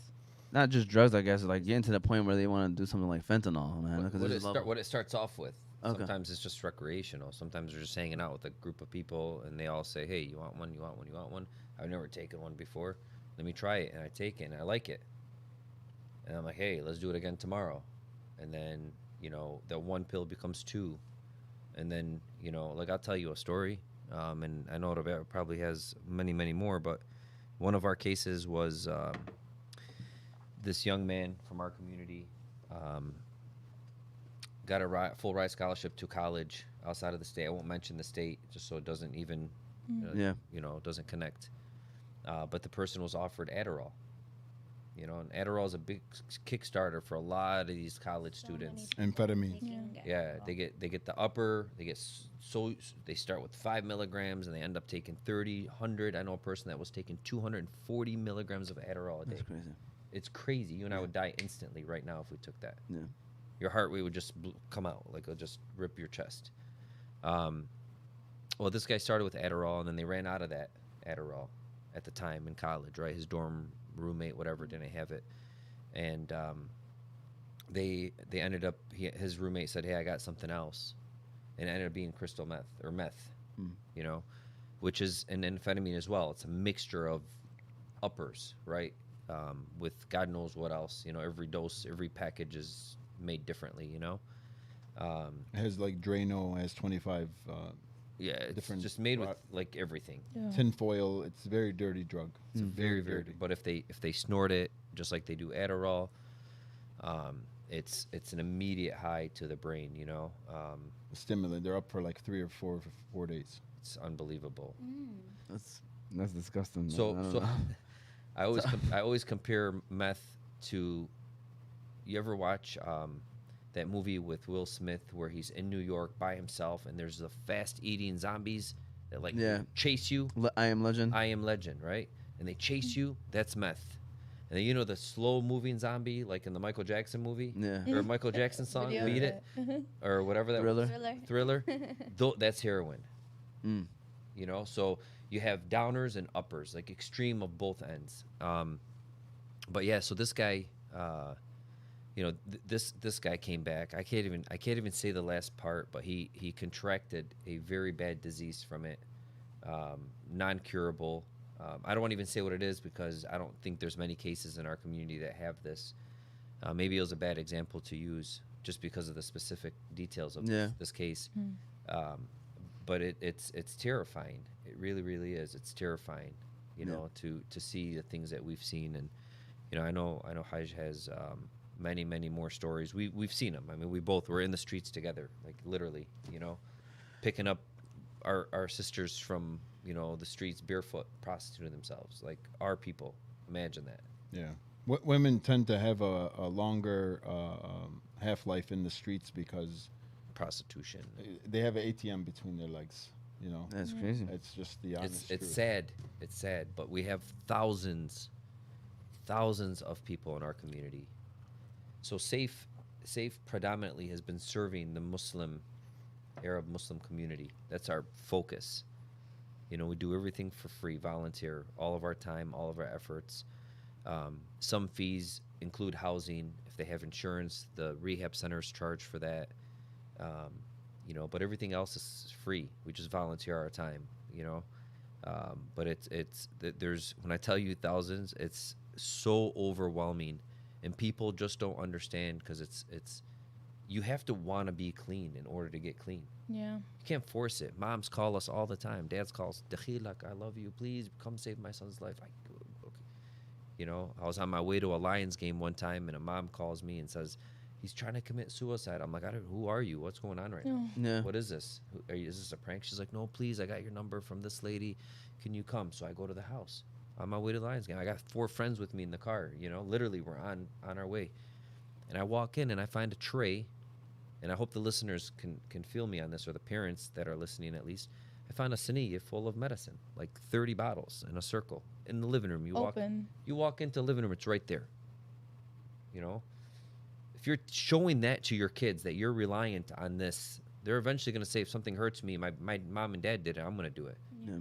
Speaker 1: Not just drugs, I guess. Like getting to the point where they want to do something like fentanyl, man. Because
Speaker 2: What it starts off with.
Speaker 1: Okay.
Speaker 2: Sometimes it's just recreational. Sometimes they're just hanging out with a group of people, and they all say, "Hey, you want one? You want one? You want one?" I've never taken one before. Let me try it, and I take it, and I like it. And I'm like, "Hey, let's do it again tomorrow." And then that one pill becomes 2, and then like I'll tell you a story, and I know Robert probably has many, many more, but one of our cases was this young man from our community. Got a full ride scholarship to college outside of the state. I won't mention the state just so it doesn't even, doesn't connect. But the person was offered Adderall. And Adderall is a big Kickstarter for a lot of these college students.
Speaker 4: Amphetamine.
Speaker 2: Yeah, they get the upper. They start with 5 milligrams and they end up taking 30, 100. I know a person that was taking 240 milligrams of Adderall a day.
Speaker 1: That's crazy.
Speaker 2: It's crazy. You and I would die instantly right now if we took that.
Speaker 1: Yeah.
Speaker 2: Your heart rate would just come out, like it'll just rip your chest. Well, this guy started with Adderall, and then they ran out of that Adderall at the time in college, right? His dorm roommate, whatever, didn't have it, and they ended up. His roommate said, "Hey, I got something else," and it ended up being crystal meth or meth, which is an amphetamine as well. It's a mixture of uppers, right? With God knows what else. Every dose, every package is made differently.
Speaker 4: It has like Drano, has 25
Speaker 2: Yeah, it's
Speaker 4: different
Speaker 2: just made with like everything.
Speaker 3: Yeah.
Speaker 4: tinfoil. It's a very dirty drug. It's
Speaker 2: Very, very. But if they snort it, just like they do Adderall, it's an immediate high to the brain.
Speaker 4: Stimulant. They're up for like 3 or 4 days.
Speaker 2: It's unbelievable.
Speaker 1: That's disgusting.
Speaker 2: So
Speaker 1: man. I don't
Speaker 2: so
Speaker 1: know.
Speaker 2: I always compare meth to. You ever watch that movie with Will Smith where he's in New York by himself and there's the fast-eating zombies that chase you?
Speaker 1: I Am Legend.
Speaker 2: I Am Legend, right? And they chase you. That's meth. And then the slow-moving zombie, like in the Michael Jackson movie,
Speaker 1: Yeah.
Speaker 2: or Michael Jackson song,
Speaker 3: Video.
Speaker 2: "Beat It," or whatever that
Speaker 1: Thriller.
Speaker 2: was. Thriller. That's heroin.
Speaker 1: Mm.
Speaker 2: So you have downers and uppers, like extreme of both ends. But yeah, so this guy. This guy came back. I can't even say the last part, but he contracted a very bad disease from it, non-curable. I don't want to even say what it is because I don't think there's many cases in our community that have this. Maybe it was a bad example to use just because of the specific details of this case. But it's terrifying. It really, really is. It's terrifying, to see the things that we've seen. And I know Hajj has many, many more stories. We've seen them. I mean, we both were in the streets together, like literally, picking up our sisters from the streets barefoot, prostituting themselves, like our people. Imagine that.
Speaker 4: Yeah. Women tend to have a longer half-life in the streets because
Speaker 2: Prostitution.
Speaker 4: they have an ATM between their legs. You know,
Speaker 1: That's crazy.
Speaker 4: it's just the honest
Speaker 2: It's
Speaker 4: truth.
Speaker 2: sad. It's sad, but we have thousands of people in our community. So safe predominantly has been serving the Arab Muslim community. That's our focus. You know, we do everything for free, volunteer, all of our time, all of our efforts. Some fees include housing. If they have insurance, the rehab centers charge for that. You know, but everything else is free. We just volunteer our time, you know. But there's, when I tell you thousands, it's so overwhelming, and people just don't understand, because it's you have to want to be clean in order to get clean.
Speaker 3: Yeah.
Speaker 2: You can't force it. Moms call us all the time. Dads calls, Dakhilak, I love you. Please come save my son's life. Okay. You know, I was on my way to a Lions game one time, and a mom calls me and says, he's trying to commit suicide. I'm like, who are you? What's going on right now?
Speaker 1: Yeah.
Speaker 2: What is this? Is this a prank? She's like, no, please, I got your number from this lady. Can you come? So I go to the house. On my way to the Lions game. I got 4 friends with me in the car. You know, literally, we're on our way. And I walk in, and I find a tray, and I hope the listeners can feel me on this, or the parents that are listening at least. I found a siniya full of medicine, like 30 bottles in a circle in the living room. You walk into the living room, it's right there. You know? If you're showing that to your kids, that you're reliant on this, they're eventually going to say, if something hurts me, my mom and dad did it, I'm going to do it.
Speaker 1: Yeah.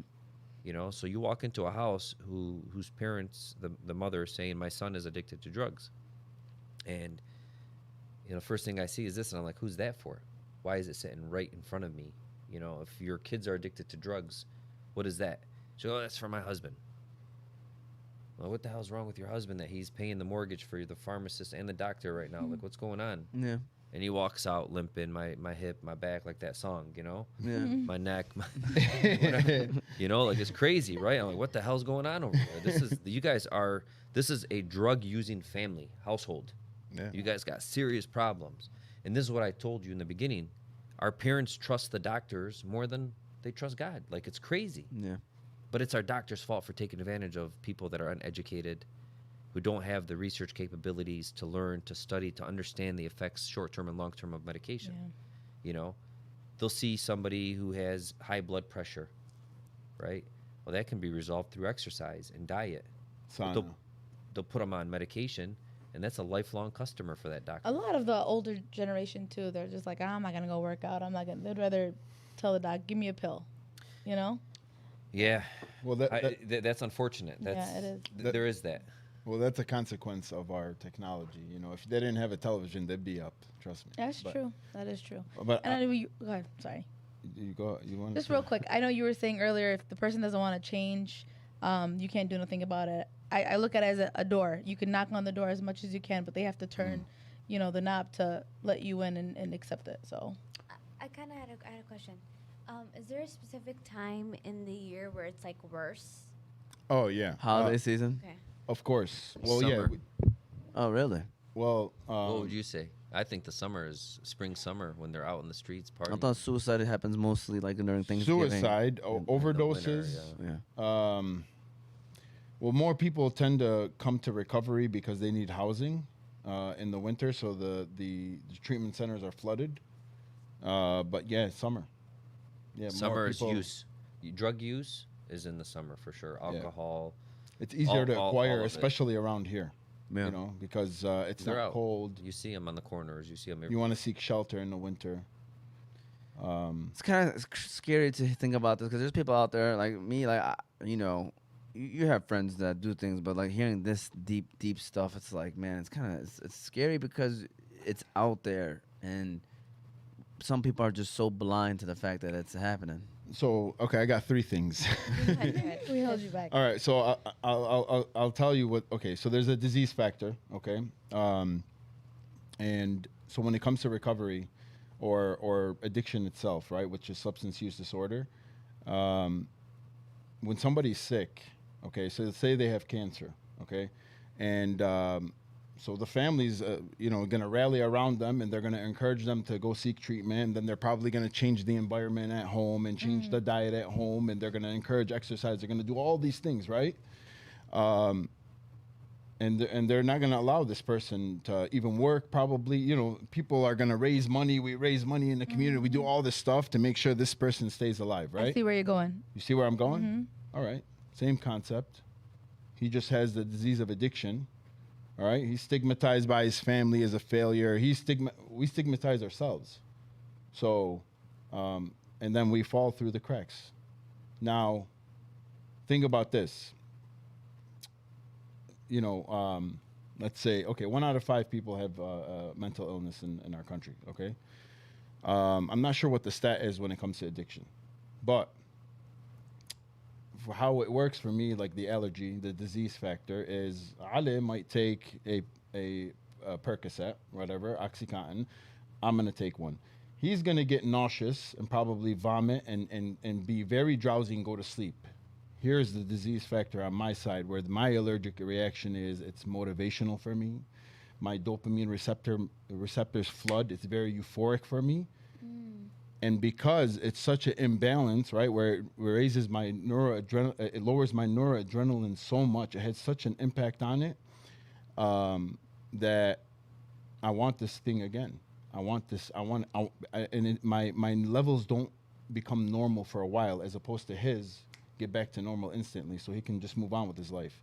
Speaker 2: You know, so you walk into a house whose parents, the mother is saying, my son is addicted to drugs. And, you know, first thing I see is this, and I'm like, who's that for? Why is it sitting right in front of me? You know, if your kids are addicted to drugs, what is that? She goes, oh, that's for my husband. Well, what the hell's wrong with your husband that he's paying the mortgage for the pharmacist and the doctor right now? Like, what's going on?
Speaker 1: Yeah.
Speaker 2: And he walks out limping, my hip, my back, like that song, you know?
Speaker 1: Yeah.
Speaker 2: My neck, you know, like, it's crazy, right? I'm like, what the hell's going on over here? This is a drug-using family, household.
Speaker 4: Yeah.
Speaker 2: You guys got serious problems. And this is what I told you in the beginning. Our parents trust the doctors more than they trust God. Like, it's crazy.
Speaker 1: Yeah.
Speaker 2: But it's our doctor's fault for taking advantage of people that are uneducated, who don't have the research capabilities to learn, to study, to understand the effects, short-term and long-term, of medication.
Speaker 3: Yeah.
Speaker 2: You know, they'll see somebody who has high blood pressure, right? Well, that can be resolved through exercise and diet. But
Speaker 4: Sauna.
Speaker 2: they'll put them on medication, and that's a lifelong customer for that doctor.
Speaker 3: A lot of the older generation too, they're just like, I'm not gonna go work out. They'd rather tell the doc, give me a pill, you know?
Speaker 2: Yeah.
Speaker 4: Well,
Speaker 2: That's unfortunate. That's,
Speaker 3: Yeah, it is.
Speaker 2: There is that.
Speaker 4: well, that's a consequence of our technology. You know, if they didn't have a television, they'd be up. Trust me.
Speaker 3: That's
Speaker 4: But-
Speaker 3: true. That is true.
Speaker 4: But
Speaker 3: And I know you, go ahead. Sorry.
Speaker 4: you go. You want
Speaker 3: Just real quick. I know you were saying earlier, if the person doesn't want to change, you can't do nothing about it. I look at it as a door. You can knock on the door as much as you can, but they have to turn, you know, the knob to let you in and accept it. So.
Speaker 5: I kind of had a question. Is there a specific time in the year where it's like worse?
Speaker 4: Oh yeah.
Speaker 1: Holiday season.
Speaker 5: Okay.
Speaker 4: Of course. Well,
Speaker 2: Summer.
Speaker 4: yeah.
Speaker 1: Oh, really?
Speaker 4: Well,
Speaker 2: What would you say? I think the summer is spring, summer, when they're out in the streets partying.
Speaker 1: I thought suicide happens mostly like during Thanksgiving.
Speaker 4: suicide,
Speaker 1: In the
Speaker 4: overdoses.
Speaker 2: winter,
Speaker 1: Yeah.
Speaker 4: Well, more people tend to come to recovery because they need housing in the winter, so the treatment centers are flooded. But yeah, summer. Yeah, more
Speaker 2: Summer is
Speaker 4: people-
Speaker 2: use. Drug use is in the summer for sure. Alcohol.
Speaker 4: It's easier to acquire,
Speaker 2: all of it.
Speaker 4: especially around here.
Speaker 1: Yeah.
Speaker 4: You know, because it's
Speaker 2: They're
Speaker 4: not
Speaker 2: out.
Speaker 4: cold.
Speaker 2: You see them on the corners. You see them.
Speaker 4: You want to seek shelter in the winter.
Speaker 1: It's kind of scary to think about this because there's people out there like me, like you know, you have friends that do things, but like hearing this deep stuff, it's like, man, it's kind of it's scary because it's out there, and some people are just so blind to the fact that it's happening.
Speaker 4: So okay, I got 3 things.
Speaker 3: We held you back.
Speaker 4: All right, so I'll tell you what. Okay, so there's a disease factor. Okay, and so when it comes to recovery, or addiction itself, right, which is substance use disorder, when somebody's sick, okay, so let's say they have cancer, okay, and so the family's going to rally around them, and they're going to encourage them to go seek treatment, and then they're probably going to change the environment at home and change the diet at home, and they're going to encourage exercise. They're going to do all these things, right? and they're not going to allow this person to even work. Probably, people are going to raise money. We raise money in the community. We do all this stuff to make sure this person stays alive,
Speaker 3: I
Speaker 4: right?
Speaker 3: see where you're going.
Speaker 4: You see where I'm going? All right, same concept. He just has the disease of addiction. All right, he's stigmatized by his family as a failure. We stigmatize ourselves. So, and then we fall through the cracks. Now, think about this. Let's say, okay, 1 out of 5 people have mental illness in our country, okay? I'm not sure what the stat is when it comes to addiction, but for how it works for me, like the allergy, the disease factor is Ali might take a Percocet, whatever, Oxycontin. I'm going to take one. He's going to get nauseous and probably vomit and be very drowsy and go to sleep. Here's the disease factor on my side, where my allergic reaction is it's motivational for me. My dopamine receptors flood. It's very euphoric for me. And because it's such an imbalance, right, where it raises my it lowers my noradrenaline so much, it has such an impact on it that I want this thing again. My levels don't become normal for a while, as opposed to his get back to normal instantly, so he can just move on with his life.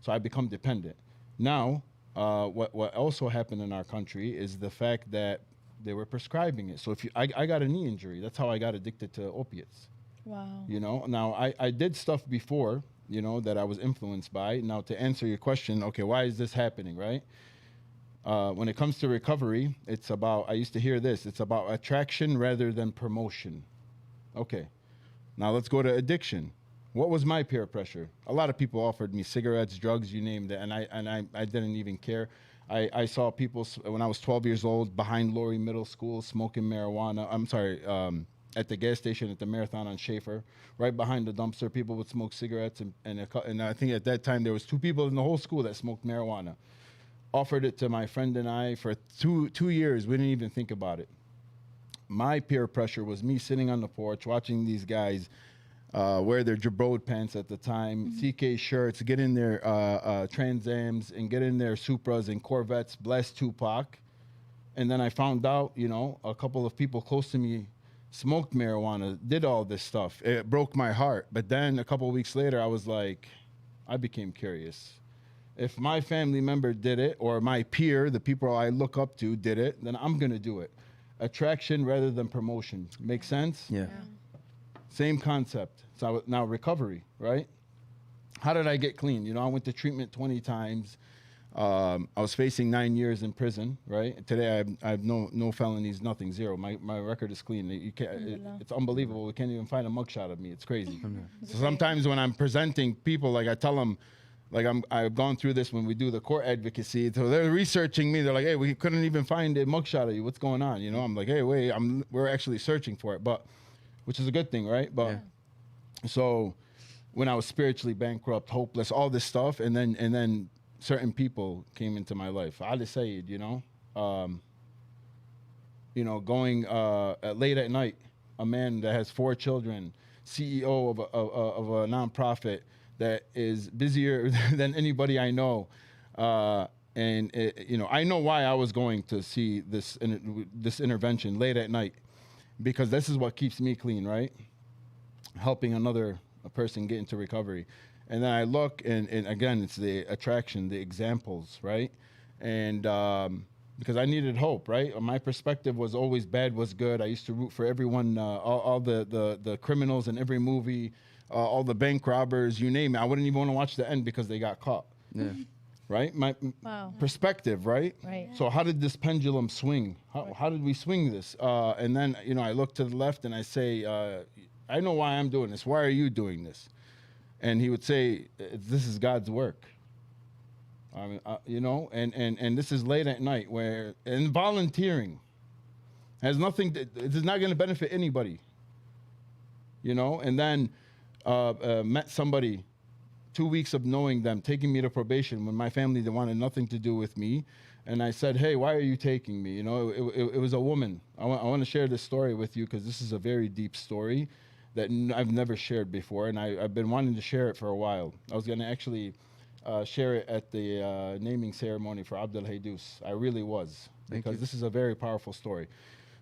Speaker 4: So I become dependent. Now, what also happened in our country is the fact that they were prescribing it. So if I got a knee injury, that's how I got addicted to opiates.
Speaker 3: Wow.
Speaker 4: Now I did stuff before, that I was influenced by. Now to answer your question, okay, why is this happening, right? When it comes to recovery, I used to hear this, it's about attraction rather than promotion. Okay, now let's go to addiction. What was my peer pressure? A lot of people offered me cigarettes, drugs, you name it, and I didn't even care. I saw people when I was 12 years old behind Laurie Middle School smoking marijuana. At the gas station at the Marathon on Schaefer, right behind the dumpster, people would smoke cigarettes, and I think at that time there was 2 people in the whole school that smoked marijuana. Offered it to my friend and I for 2 years. We didn't even think about it. My peer pressure was me sitting on the porch watching these guys wear their Jabrode pants at the time, CK shirts, get in their Trans Ams and get in their Supras and Corvettes, bless Tupac. And then I found out, a couple of people close to me smoked marijuana, did all this stuff. It broke my heart. But then a couple of weeks later, I became curious. If my family member did it, or my peer, the people I look up to did it, then I'm going to do it. Attraction rather than promotion. Make sense?
Speaker 1: Yeah.
Speaker 4: Same concept. So now recovery, right? How did I get clean? I went to treatment 20 times. I was facing 9 years in prison, right? Today I have no felonies, nothing, 0. My record is clean. It's unbelievable. We can't even find a mugshot of me. It's crazy. So sometimes when I'm presenting people, like I tell them, like I've gone through this when we do the court advocacy. So they're researching me. They're like, hey, we couldn't even find a mugshot of you. What's going on? I'm like, hey, wait, we're actually searching for it, which is a good thing, right? But so when I was spiritually bankrupt, hopeless, all this stuff, and then certain people came into my life. Ali Said, going late at night, a man that has 4 children, CEO of a nonprofit that is busier than anybody I know. And I know why I was going to see this intervention late at night, because this is what keeps me clean, right? Helping a person get into recovery. And then I look, and again, it's the attraction, the examples, right? And because I needed hope, right? My perspective was always bad was good. I used to root for everyone, all the criminals in every movie, all the bank robbers, you name it. I wouldn't even want to watch the end because they got caught. Yeah. Right? My perspective, right?
Speaker 3: Right.
Speaker 4: So how did this pendulum swing? How did we swing this? And then, I look to the left and I say, I know why I'm doing this. Why are you doing this? And he would say, this is God's work. I mean, and this is late at night and volunteering has nothing, it's not going to benefit anybody. And then met somebody, 2 weeks of knowing them, taking me to probation when my family, they wanted nothing to do with me. And I said, hey, why are you taking me? It was a woman. I want to share this story with you because this is a very deep story that I've never shared before, and I've been wanting to share it for a while. I was going to actually share it at the naming ceremony for Abdul Haydous. I really was.
Speaker 1: Thank
Speaker 4: Because
Speaker 1: you.
Speaker 4: this is a very powerful story.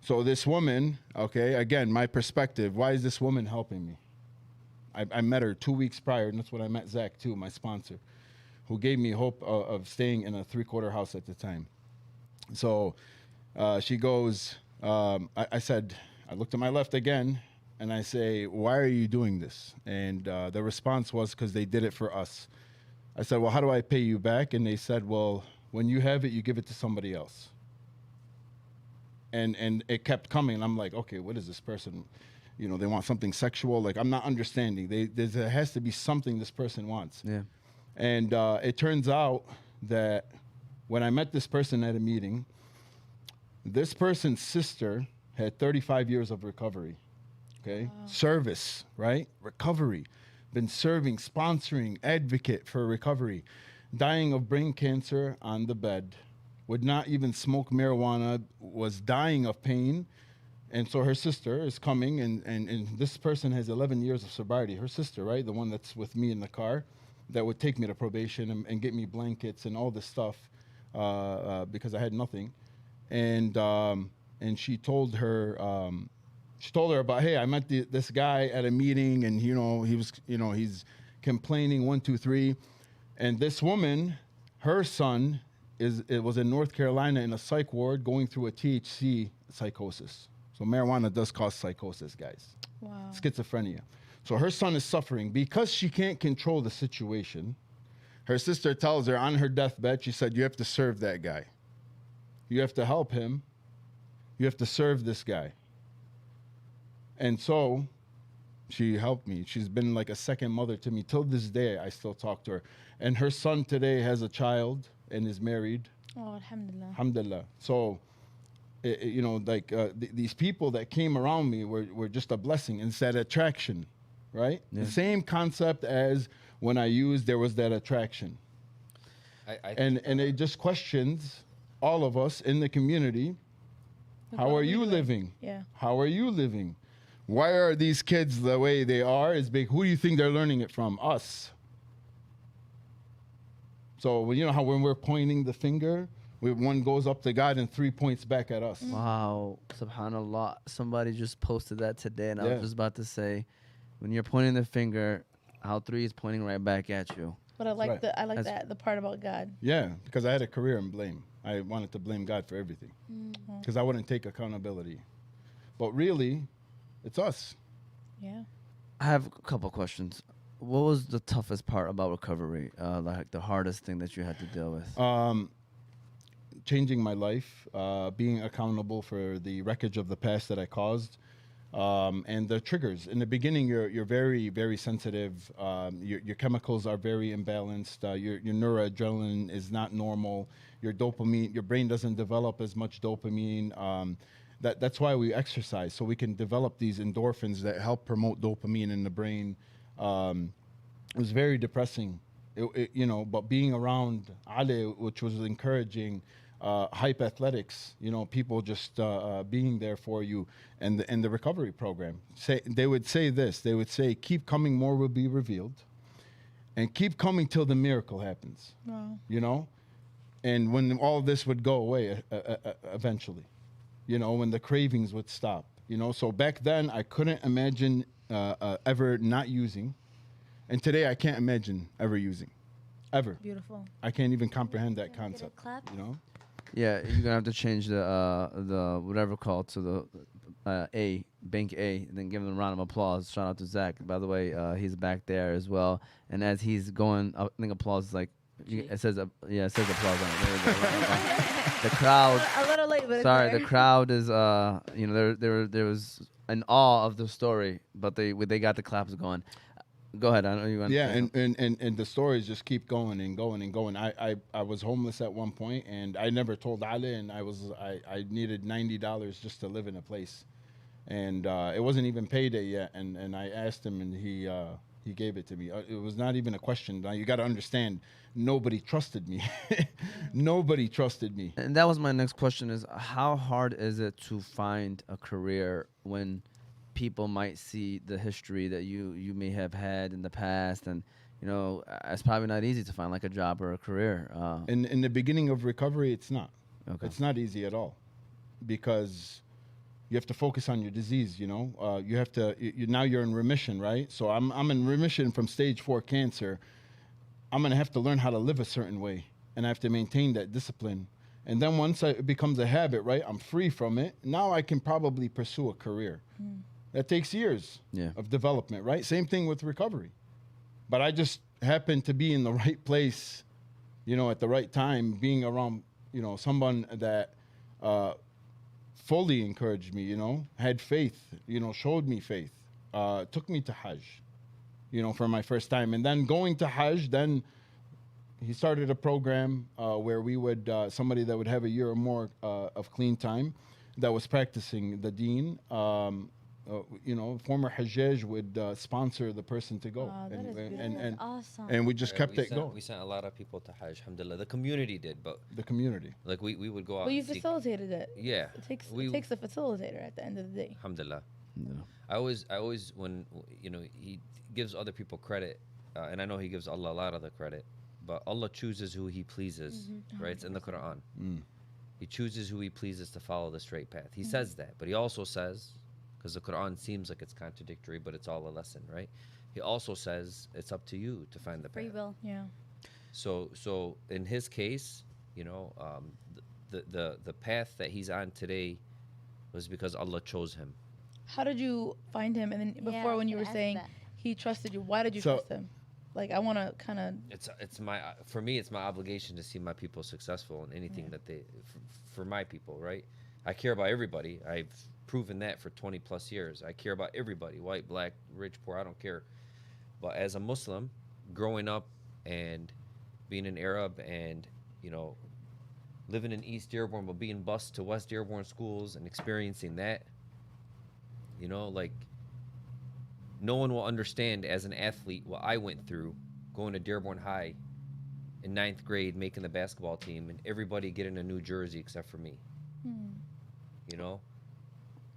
Speaker 4: So this woman, okay, again, my perspective, why is this woman helping me? I met her 2 weeks prior, and that's when I met Zach too, my sponsor, who gave me hope of staying in a 3/4 house at the time. So she goes, I said, I looked to my left again, and I say, why are you doing this? And the response was, because they did it for us. I said, well, how do I pay you back? And they said, well, when you have it, you give it to somebody else. And it kept coming. I'm like, okay, what is this person? You know, they want something sexual. Like, I'm not understanding. There has to be something this person wants.
Speaker 1: Yeah.
Speaker 4: And it turns out that when I met this person at a meeting, this person's sister had 35 years of recovery. Okay?
Speaker 3: Wow.
Speaker 4: Service, right? Recovery. Been serving, sponsoring, advocate for recovery. Dying of brain cancer on the bed. Would not even smoke marijuana, was dying of pain. And so her sister is coming, and this person has 11 years of sobriety. Her sister, right? The one that's with me in the car, that would take me to probation and get me blankets and all this stuff because I had nothing. And she told her about, hey, I met this guy at a meeting, and he's complaining 1, 2, 3, and this woman, her son was in North Carolina in a psych ward going through a THC psychosis. So marijuana does cause psychosis, guys.
Speaker 3: Wow.
Speaker 4: Schizophrenia. So her son is suffering because she can't control the situation. Her sister tells her on her deathbed, she said, you have to serve that guy. You have to help him. You have to serve this guy. And so she helped me. She's been like a second mother to me. Till this day, I still talk to her. And her son today has a child and is married.
Speaker 3: Oh, alhamdulillah.
Speaker 4: Alhamdulillah. So, these people that came around me were just a blessing. It's that attraction, right?
Speaker 1: Yeah.
Speaker 4: The same concept as when I used, there was that attraction. And it just questions all of us in the community.
Speaker 3: Look
Speaker 4: How
Speaker 3: what
Speaker 4: are
Speaker 3: we
Speaker 4: you
Speaker 3: live.
Speaker 4: living?
Speaker 3: Yeah.
Speaker 4: How are you living? Why are these kids the way they are? Is big. Who do you think they're learning it from? Us. So you know how when we're pointing the finger, one goes up to God and 3 points back at us.
Speaker 1: Wow, subhanallah. Somebody just posted that today, and I
Speaker 4: Yeah.
Speaker 1: was just about to say, when you're pointing the finger, how 3 is pointing right back at you.
Speaker 3: But I like
Speaker 4: right.
Speaker 1: That's-
Speaker 3: the part about God.
Speaker 4: Yeah, because I had a career in blame. I wanted to blame God for everything because I wouldn't take accountability. But really, it's us.
Speaker 3: Yeah.
Speaker 1: I have a couple questions. What was the toughest part about recovery? Like the hardest thing that you had to deal with?
Speaker 4: Changing my life, being accountable for the wreckage of the past that I caused, and the triggers. In the beginning, you're very, very sensitive. Your chemicals are very imbalanced. Your neuroadrenaline is not normal. Your dopamine, your brain doesn't develop as much dopamine. That's why we exercise, so we can develop these endorphins that help promote dopamine in the brain. It was very depressing, but being around Ali, which was encouraging, hype athletics, people just being there for you, and the recovery program. They would say, keep coming, more will be revealed, and keep coming till the miracle happens.
Speaker 3: Wow.
Speaker 4: And when all this would go away eventually, when the cravings would stop, So back then I couldn't imagine ever not using, and today I can't imagine ever using, ever.
Speaker 3: Beautiful.
Speaker 4: I can't even comprehend that
Speaker 5: Can I get a
Speaker 4: concept.
Speaker 5: clap?
Speaker 1: Yeah, you're gonna have to change the whatever called to the bank A, and then give him a round of applause. Shout out to Zach. By the way, he's back there as well. And as he's going, I think applause is like it says it says applause on it. There we go. The crowd.
Speaker 3: A little late, but
Speaker 1: Sorry,
Speaker 3: it's
Speaker 1: the
Speaker 3: there.
Speaker 1: crowd is there was an awe of the story, but they got the claps going. Go ahead. I know you want.
Speaker 4: Yeah, and the stories just keep going and going and going. I was homeless at one point, and I never told Ali, and I needed $90 just to live in a place, and it wasn't even payday yet, and I asked him, and he gave it to me. It was not even a question. Now you got to understand, nobody trusted me. Nobody trusted me.
Speaker 1: And that was my next question: is how hard is it to find a career when people might see the history that you may have had in the past, and it's probably not easy to find like a job or a career.
Speaker 4: In the beginning of recovery, it's not.
Speaker 1: Okay.
Speaker 4: It's not easy at all, because you have to focus on your disease. You have to. Now you're in remission, right? So I'm in remission from stage 4 cancer. I'm gonna have to learn how to live a certain way, and I have to maintain that discipline. And then once it becomes a habit, right? I'm free from it. Now I can probably pursue a career. That takes years of development, right? Same thing with recovery. But I just happened to be in the right place, at the right time, being around, someone that fully encouraged me, had faith, showed me faith, took me to Hajj, for my first time. And then going to Hajj, then he started a program where we would, somebody that would have a year or more of clean time that was practicing the deen, former Hajjaj would sponsor the person to go.
Speaker 3: Wow, that is beautiful.
Speaker 4: and
Speaker 5: Awesome.
Speaker 4: and we just kept
Speaker 2: we
Speaker 4: it
Speaker 2: sent,
Speaker 4: going.
Speaker 2: We sent a lot of people to Hajj, alhamdulillah. The community did, but
Speaker 4: The community.
Speaker 2: like we would go out
Speaker 3: But you
Speaker 2: and seek.
Speaker 3: facilitated it.
Speaker 2: Yeah.
Speaker 3: It takes
Speaker 2: We-
Speaker 3: it takes a facilitator at the end of the day.
Speaker 2: Alhamdulillah.
Speaker 1: Yeah.
Speaker 2: I always when he gives other people credit, and I know he gives Allah a lot of the credit, but Allah chooses who He pleases, right? It's in the Quran. He chooses who He pleases to follow the straight path. He says that, but He also says, because the Quran seems like it's contradictory, but it's all a lesson, right? He also says it's up to you to find the
Speaker 5: Free
Speaker 2: path.
Speaker 5: will.
Speaker 3: Yeah.
Speaker 2: So in his case, the path that he's on today was because Allah chose him.
Speaker 3: How did you find him? And then
Speaker 5: Yeah,
Speaker 3: before,
Speaker 5: I
Speaker 3: when
Speaker 5: was
Speaker 3: you were
Speaker 5: gonna ask
Speaker 3: saying
Speaker 5: that.
Speaker 3: he trusted you, why did you
Speaker 4: So-
Speaker 3: trust him? Like, I want to kind of.
Speaker 2: It's my for me it's my obligation to see my people successful in anything that they for my people, right? I care about everybody. I've proven that for 20 plus years. I care about everybody, white, black, rich, poor, I don't care. But as a Muslim, growing up and being an Arab and living in East Dearborn but being bused to West Dearborn schools and experiencing that, like no one will understand as an athlete what I went through going to Dearborn High in 9th grade, making the basketball team, and everybody getting a new jersey except for me.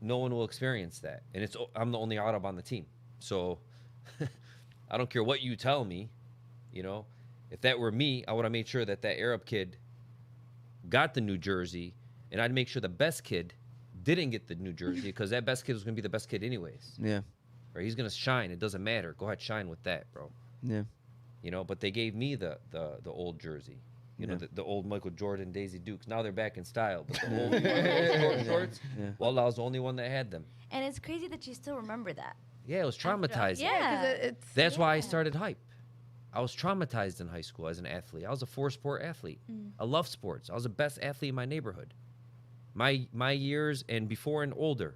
Speaker 2: No one will experience that, and I'm the only Arab on the team, so I don't care what you tell me. If that were me, I would have made sure that Arab kid got the new jersey, and I'd make sure the best kid didn't get the new jersey, because that best kid was going to be the best kid anyways.
Speaker 1: Yeah.
Speaker 2: Right? He's going to shine. It doesn't matter. Go ahead, shine with that, bro.
Speaker 1: Yeah.
Speaker 2: But they gave me the old jersey. The old Michael Jordan, Daisy Dukes. Now they're back in style. But the old shorts, well, I was the only one that had them.
Speaker 5: And it's crazy that you still remember that.
Speaker 2: Yeah, it was traumatizing.
Speaker 5: Yeah.
Speaker 3: It's
Speaker 2: That's why I
Speaker 5: Yeah.
Speaker 2: started hype. I was traumatized in high school as an athlete. I was a 4-sport athlete. I love sports. I was the best athlete in my neighborhood. My years and before and older,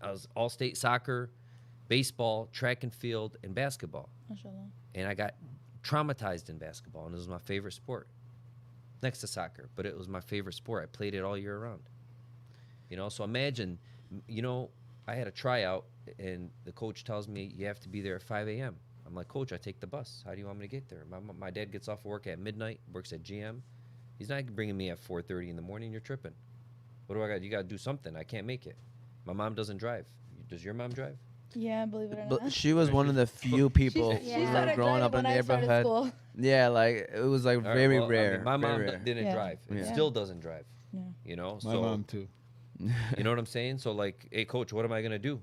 Speaker 2: I was all-state soccer, baseball, track and field, and basketball.
Speaker 3: Mashallah.
Speaker 2: And I got traumatized in basketball, and it was my favorite sport, next to soccer. But it was my favorite sport. I played it all year round. So imagine, I had a tryout, and the coach tells me you have to be there at 5 a.m. I'm like, Coach, I take the bus. How do you want me to get there? My dad gets off work at midnight, works at GM. He's not bringing me at 4:30 in the morning. You're tripping. What do I got? You got to do something. I can't make it. My mom doesn't drive. Does your mom drive?
Speaker 3: Yeah, believe it or
Speaker 1: But
Speaker 3: not.
Speaker 1: she was one of the few people
Speaker 3: She
Speaker 1: who were
Speaker 3: started
Speaker 1: growing up in
Speaker 3: driving
Speaker 1: the
Speaker 3: when I started
Speaker 1: neighborhood.
Speaker 3: school.
Speaker 1: Yeah, like it was like
Speaker 2: All right,
Speaker 1: very
Speaker 2: well, I
Speaker 1: rare.
Speaker 2: mean, my
Speaker 1: very
Speaker 2: mom
Speaker 1: rare.
Speaker 2: didn't
Speaker 3: Yeah.
Speaker 2: drive. And
Speaker 1: Yeah.
Speaker 2: still doesn't drive.
Speaker 3: Yeah.
Speaker 4: My
Speaker 2: So
Speaker 4: mom too.
Speaker 2: you know what I'm saying? So like, hey, Coach, what am I gonna do?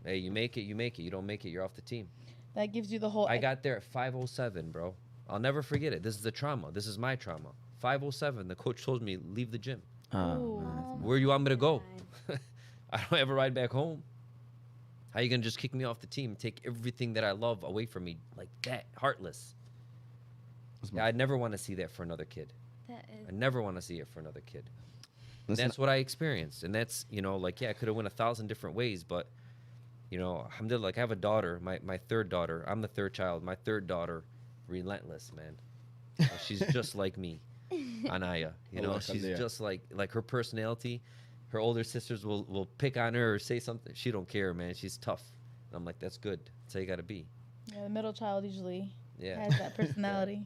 Speaker 2: Hey, you make it, you make it. You don't make it, you're off the team.
Speaker 3: That gives you the whole.
Speaker 2: I got there at 5:07, bro. I'll never forget it. This is the trauma. This is my trauma. 5:07. The coach told me leave the gym.
Speaker 3: Ooh.
Speaker 5: Oh
Speaker 2: Where you want me to go?
Speaker 5: God.
Speaker 2: I don't have a ride back home. How you gonna just kick me off the team, take everything that I love away from me like that? Heartless. Yeah, I'd never want to see that for another kid.
Speaker 5: That is.
Speaker 2: I never want to see it for another kid. And
Speaker 1: Listen,
Speaker 2: that's what I experienced, and that's I could have went 1,000 different ways, but alhamdulillah, like I have a daughter, my third daughter. I'm the third child. My third daughter, relentless, man. She's just like me, Anaya.
Speaker 4: Allah
Speaker 2: She's
Speaker 4: khalliya.
Speaker 2: just like her personality. Her older sisters will pick on her or say something. She don't care, man. She's tough. And I'm like, that's good. That's how you got to be.
Speaker 3: Yeah, the middle child usually
Speaker 2: Yeah.
Speaker 3: has that personality.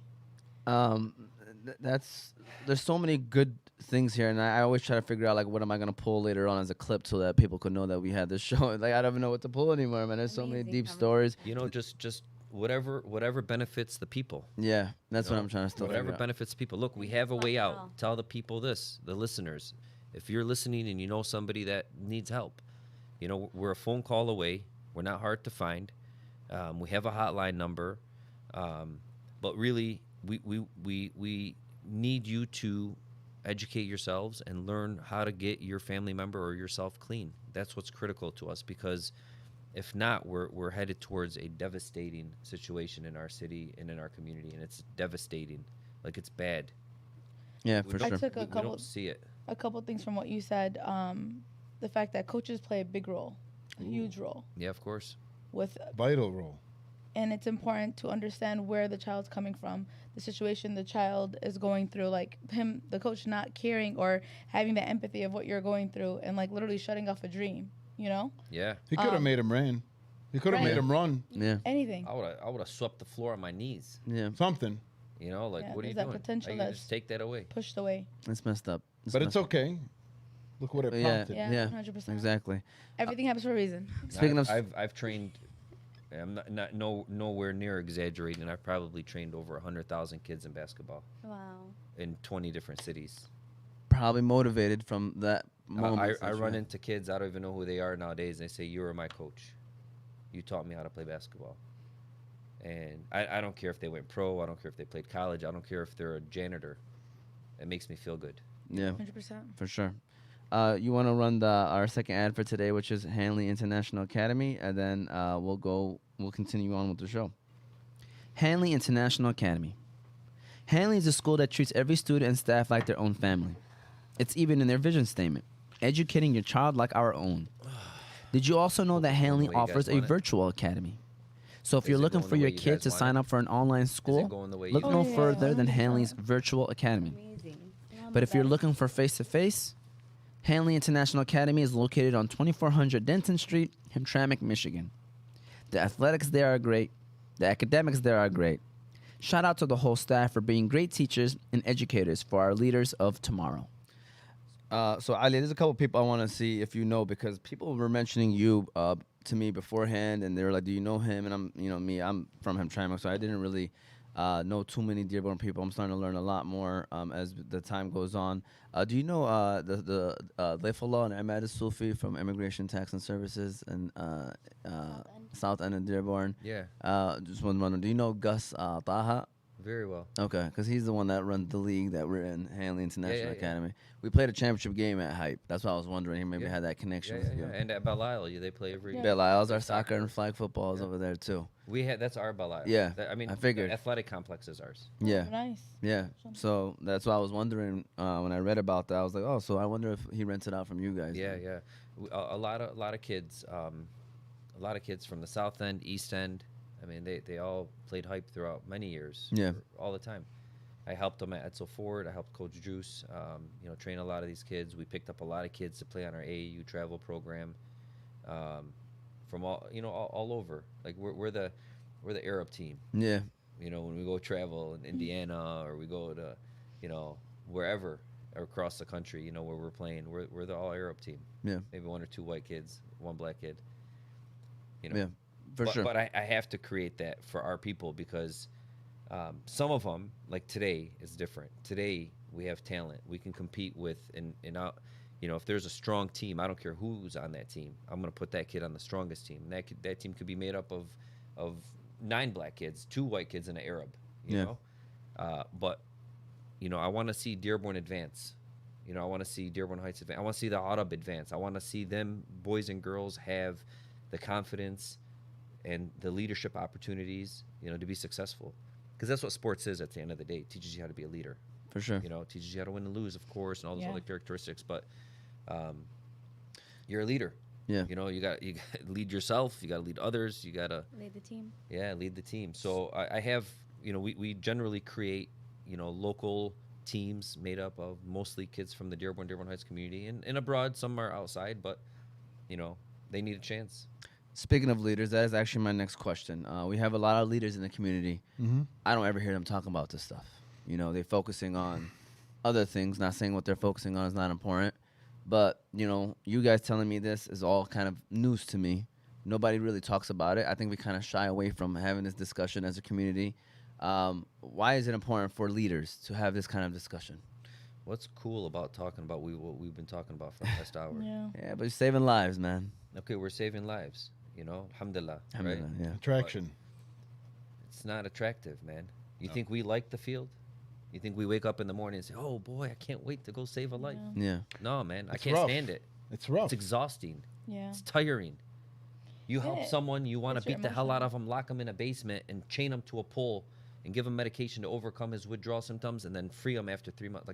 Speaker 1: there's so many good things here, and I always try to figure out like what am I gonna pull later on as a clip so that people could know that we had this show. Like I don't even know what to pull anymore, man. There's so many
Speaker 5: Amazing
Speaker 1: deep
Speaker 5: conversation.
Speaker 1: stories.
Speaker 2: Just whatever benefits the people.
Speaker 1: Yeah, that's
Speaker 2: You
Speaker 1: what
Speaker 2: know,
Speaker 1: I'm trying to still
Speaker 2: whatever
Speaker 1: figure out.
Speaker 2: benefits people. Look, we have a way out. Tell the people this, the listeners. If you're listening and you know somebody that needs help, you know, we're a phone call away. We're not hard to find. We have a hotline number, but really, we need you to educate yourselves and learn how to get your family member or yourself clean. That's what's critical to us, because if not, we're headed towards a devastating situation in our city and in our community, and it's devastating. Like, it's bad.
Speaker 1: Yeah,
Speaker 2: We
Speaker 1: for
Speaker 2: don't-
Speaker 1: sure.
Speaker 3: I took
Speaker 2: we
Speaker 3: a couple
Speaker 2: don't see it.
Speaker 3: things from what you said. The fact that coaches play a big role, a huge role
Speaker 2: Yeah, of course.
Speaker 3: with,
Speaker 4: Vital role.
Speaker 3: and it's important to understand where the child's coming from, the situation the child is going through, like him, the coach not caring or having the empathy of what you're going through, and like literally shutting off a dream, you know,
Speaker 2: Yeah.
Speaker 4: He could have made him ran. He could have
Speaker 3: Right.
Speaker 4: made him run.
Speaker 1: Yeah,
Speaker 3: anything.
Speaker 2: I would have swept the floor on my knees.
Speaker 1: yeah,
Speaker 4: Something.
Speaker 2: You know, like,
Speaker 3: Yeah,
Speaker 2: what are you
Speaker 3: there's that
Speaker 2: doing?
Speaker 3: potential
Speaker 2: How you gonna
Speaker 3: that's-
Speaker 2: just take that away?
Speaker 3: Pushed away.
Speaker 1: it's messed up.
Speaker 4: But it's
Speaker 1: messed up.
Speaker 4: okay. Look what it
Speaker 1: Yeah,
Speaker 4: prompted.
Speaker 3: Yeah,
Speaker 1: yeah,
Speaker 3: 100%.
Speaker 1: exactly.
Speaker 3: Everything happens for a reason.
Speaker 1: Speaking of,
Speaker 2: I've trained. I'm nowhere near exaggerating. I've probably trained over 100,000 kids in basketball
Speaker 5: Wow.
Speaker 2: in 20 different cities.
Speaker 1: probably motivated from that moment.
Speaker 2: I run into kids, I don't even know who they are nowadays, and they say, "You were my coach. You taught me how to play basketball." And I don't care if they went pro. I don't care if they played college. I don't care if they're a janitor. It makes me feel good.
Speaker 1: Yeah,
Speaker 3: 100%.
Speaker 1: for sure. You want to run our second ad for today, which is Hanley International Academy, and then we'll continue on with the show. Hanley International Academy. Hanley is a school that treats every student and staff like their own family. It's even in their vision statement, educating your child like our own. Did you also know that Hanley
Speaker 2: the way you guys
Speaker 1: offers a
Speaker 2: want it?
Speaker 1: virtual academy? So if
Speaker 2: Is
Speaker 1: you're
Speaker 2: it
Speaker 1: looking
Speaker 2: going
Speaker 1: for
Speaker 2: the
Speaker 1: your
Speaker 2: way you
Speaker 1: kid
Speaker 2: guys
Speaker 1: to
Speaker 2: want
Speaker 1: sign
Speaker 2: it?
Speaker 1: up for an online school,
Speaker 2: going the way
Speaker 1: look
Speaker 2: you
Speaker 1: no
Speaker 2: want
Speaker 3: it?
Speaker 1: further than
Speaker 3: 100%.
Speaker 1: Hanley's virtual academy.
Speaker 5: Amazing.
Speaker 1: But if you're looking for face-to-face, Hanley International Academy is located on 2400 Denton Street, Hamtramck, Michigan. The athletics there are great. The academics there are great. Shout out to the whole staff for being great teachers and educators for our leaders of tomorrow. So Ali, there's a couple people I want to see if you know, because people were mentioning you to me beforehand, and they were like, "Do you know him?" And I'm from Hamtramck, so I didn't really know too many Dearborn people. I'm starting to learn a lot more as the time goes on. Do you know the Leifullah and Ahmad Sufi from Immigration Tax and Services and South End of Dearborn?
Speaker 2: Yeah,
Speaker 1: Just wondering, do you know Gus Taha?
Speaker 2: very well.
Speaker 1: Okay, because he's the one that runs the league that we're in, Hanley International
Speaker 2: yeah.
Speaker 1: Academy. We played a championship game at Hype. That's why I was wondering. He maybe
Speaker 2: Yeah.
Speaker 1: had that connection
Speaker 2: Yeah,
Speaker 1: with
Speaker 2: yeah,
Speaker 1: you.
Speaker 2: yeah. And at Belial, they play every.
Speaker 3: Yeah.
Speaker 1: Belial's our
Speaker 2: Soccer.
Speaker 1: soccer and flag football is over there too.
Speaker 2: That's our Belial.
Speaker 1: Yeah,
Speaker 2: I mean,
Speaker 1: I figured.
Speaker 2: the athletic complex is ours.
Speaker 1: Yeah,
Speaker 3: Nice.
Speaker 1: yeah. So that's why I was wondering when I read about that. I was like, oh, so I wonder if he rents it out from you guys.
Speaker 2: Yeah,
Speaker 1: then.
Speaker 2: yeah. A lot of kids, from the South End, East End. I mean, they all played Hype throughout many years.
Speaker 1: Yeah.
Speaker 2: All the time. I helped them at Edsel Ford. I helped Coach Juice, train a lot of these kids. We picked up a lot of kids to play on our AAU travel program, from all over. Like we're the Arab team.
Speaker 1: Yeah.
Speaker 2: When we go travel in Indiana or we go to, wherever across the country, where we're playing, we're the all Arab team.
Speaker 1: Yeah.
Speaker 2: Maybe one or two white kids, one black kid.
Speaker 1: Yeah. For
Speaker 2: but,
Speaker 1: sure.
Speaker 2: But I have to create that for our people because some of them, like today, is different. Today we have talent. We can compete with if there's a strong team, I don't care who's on that team. I'm gonna put that kid on the strongest team. And that team could be made up of 9 black kids, 2 white kids, and an Arab. You know, but I want to see Dearborn advance. I want to see Dearborn Heights advance. I want to see the Arab advance. I want to see them boys and girls have the confidence and the leadership opportunities, to be successful. Because that's what sports is at the end of the day. It teaches you how to be a leader.
Speaker 1: For sure.
Speaker 2: It teaches you how to win and lose, of course, and all those
Speaker 3: Yeah.
Speaker 2: other characteristics. But you're a leader.
Speaker 1: Yeah.
Speaker 2: You got to lead yourself. You got to lead others. You got to
Speaker 5: Lead the team.
Speaker 2: lead the team. So I have we generally create local teams made up of mostly kids from the Dearborn Heights community and abroad. Some are outside, but they need a chance.
Speaker 1: Speaking of leaders, that is actually my next question. We have a lot of leaders in the community.
Speaker 4: Mm-hmm.
Speaker 1: I don't ever hear them talking about this stuff. They're focusing on other things. Not saying what they're focusing on is not important, but you guys telling me this is all kind of news to me. nobody really talks about it. I think we kind of shy away from having this discussion as a community. Why is it important for leaders to have this kind of discussion?
Speaker 2: What's cool about talking about what we've been talking about for the past hour?
Speaker 3: Yeah.
Speaker 1: Yeah, but you're saving lives, man.
Speaker 2: Okay, we're saving lives. You know, alhamdulillah, right?
Speaker 1: Alhamdulillah, yeah.
Speaker 4: Attraction.
Speaker 2: It's not attractive, man. You think we like the field? You think we wake up in the morning and say, "Oh boy, I can't wait to go save a life"?
Speaker 1: Yeah.
Speaker 2: No, man, I
Speaker 4: It's
Speaker 2: can't
Speaker 4: rough.
Speaker 2: stand it.
Speaker 4: It's rough.
Speaker 2: It's exhausting.
Speaker 3: Yeah.
Speaker 2: It's tiring. You help
Speaker 3: Yeah,
Speaker 2: someone, you want to
Speaker 3: it's your
Speaker 2: beat the hell out
Speaker 3: emotional-
Speaker 2: of him, lock him in a basement, and chain him to a pole, and give him medication to overcome his withdrawal symptoms, and then free him after 3 months.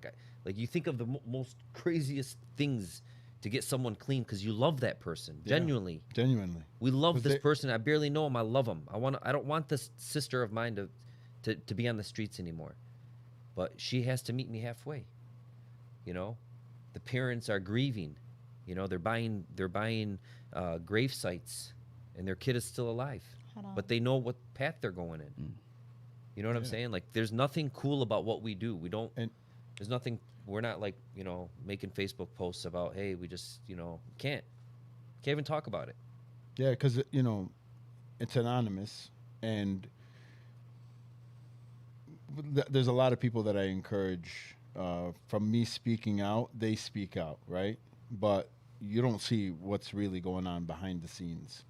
Speaker 2: Like you think of the most craziest things to get someone clean because you love that person
Speaker 4: Yeah.
Speaker 2: genuinely.
Speaker 4: Genuinely.
Speaker 2: We love
Speaker 4: 'Cause
Speaker 2: this
Speaker 4: they-
Speaker 2: person. I barely know him. I love him. I don't want this sister of mine to be on the streets anymore. But she has to meet me halfway. You know, the parents are grieving. You know, they're buying grave sites, and their kid is still alive, but they know what path they're going in. You know what I'm
Speaker 4: Yeah.
Speaker 2: saying? Like, there's nothing cool about what we do. We don't.
Speaker 4: And-
Speaker 2: There's nothing. We're not like making Facebook posts about, hey, we just can't even talk about it.
Speaker 4: Yeah, because it's anonymous, and there's a lot of people that I encourage. From me speaking out, they speak out, right? But you don't see what's really going on behind the scenes,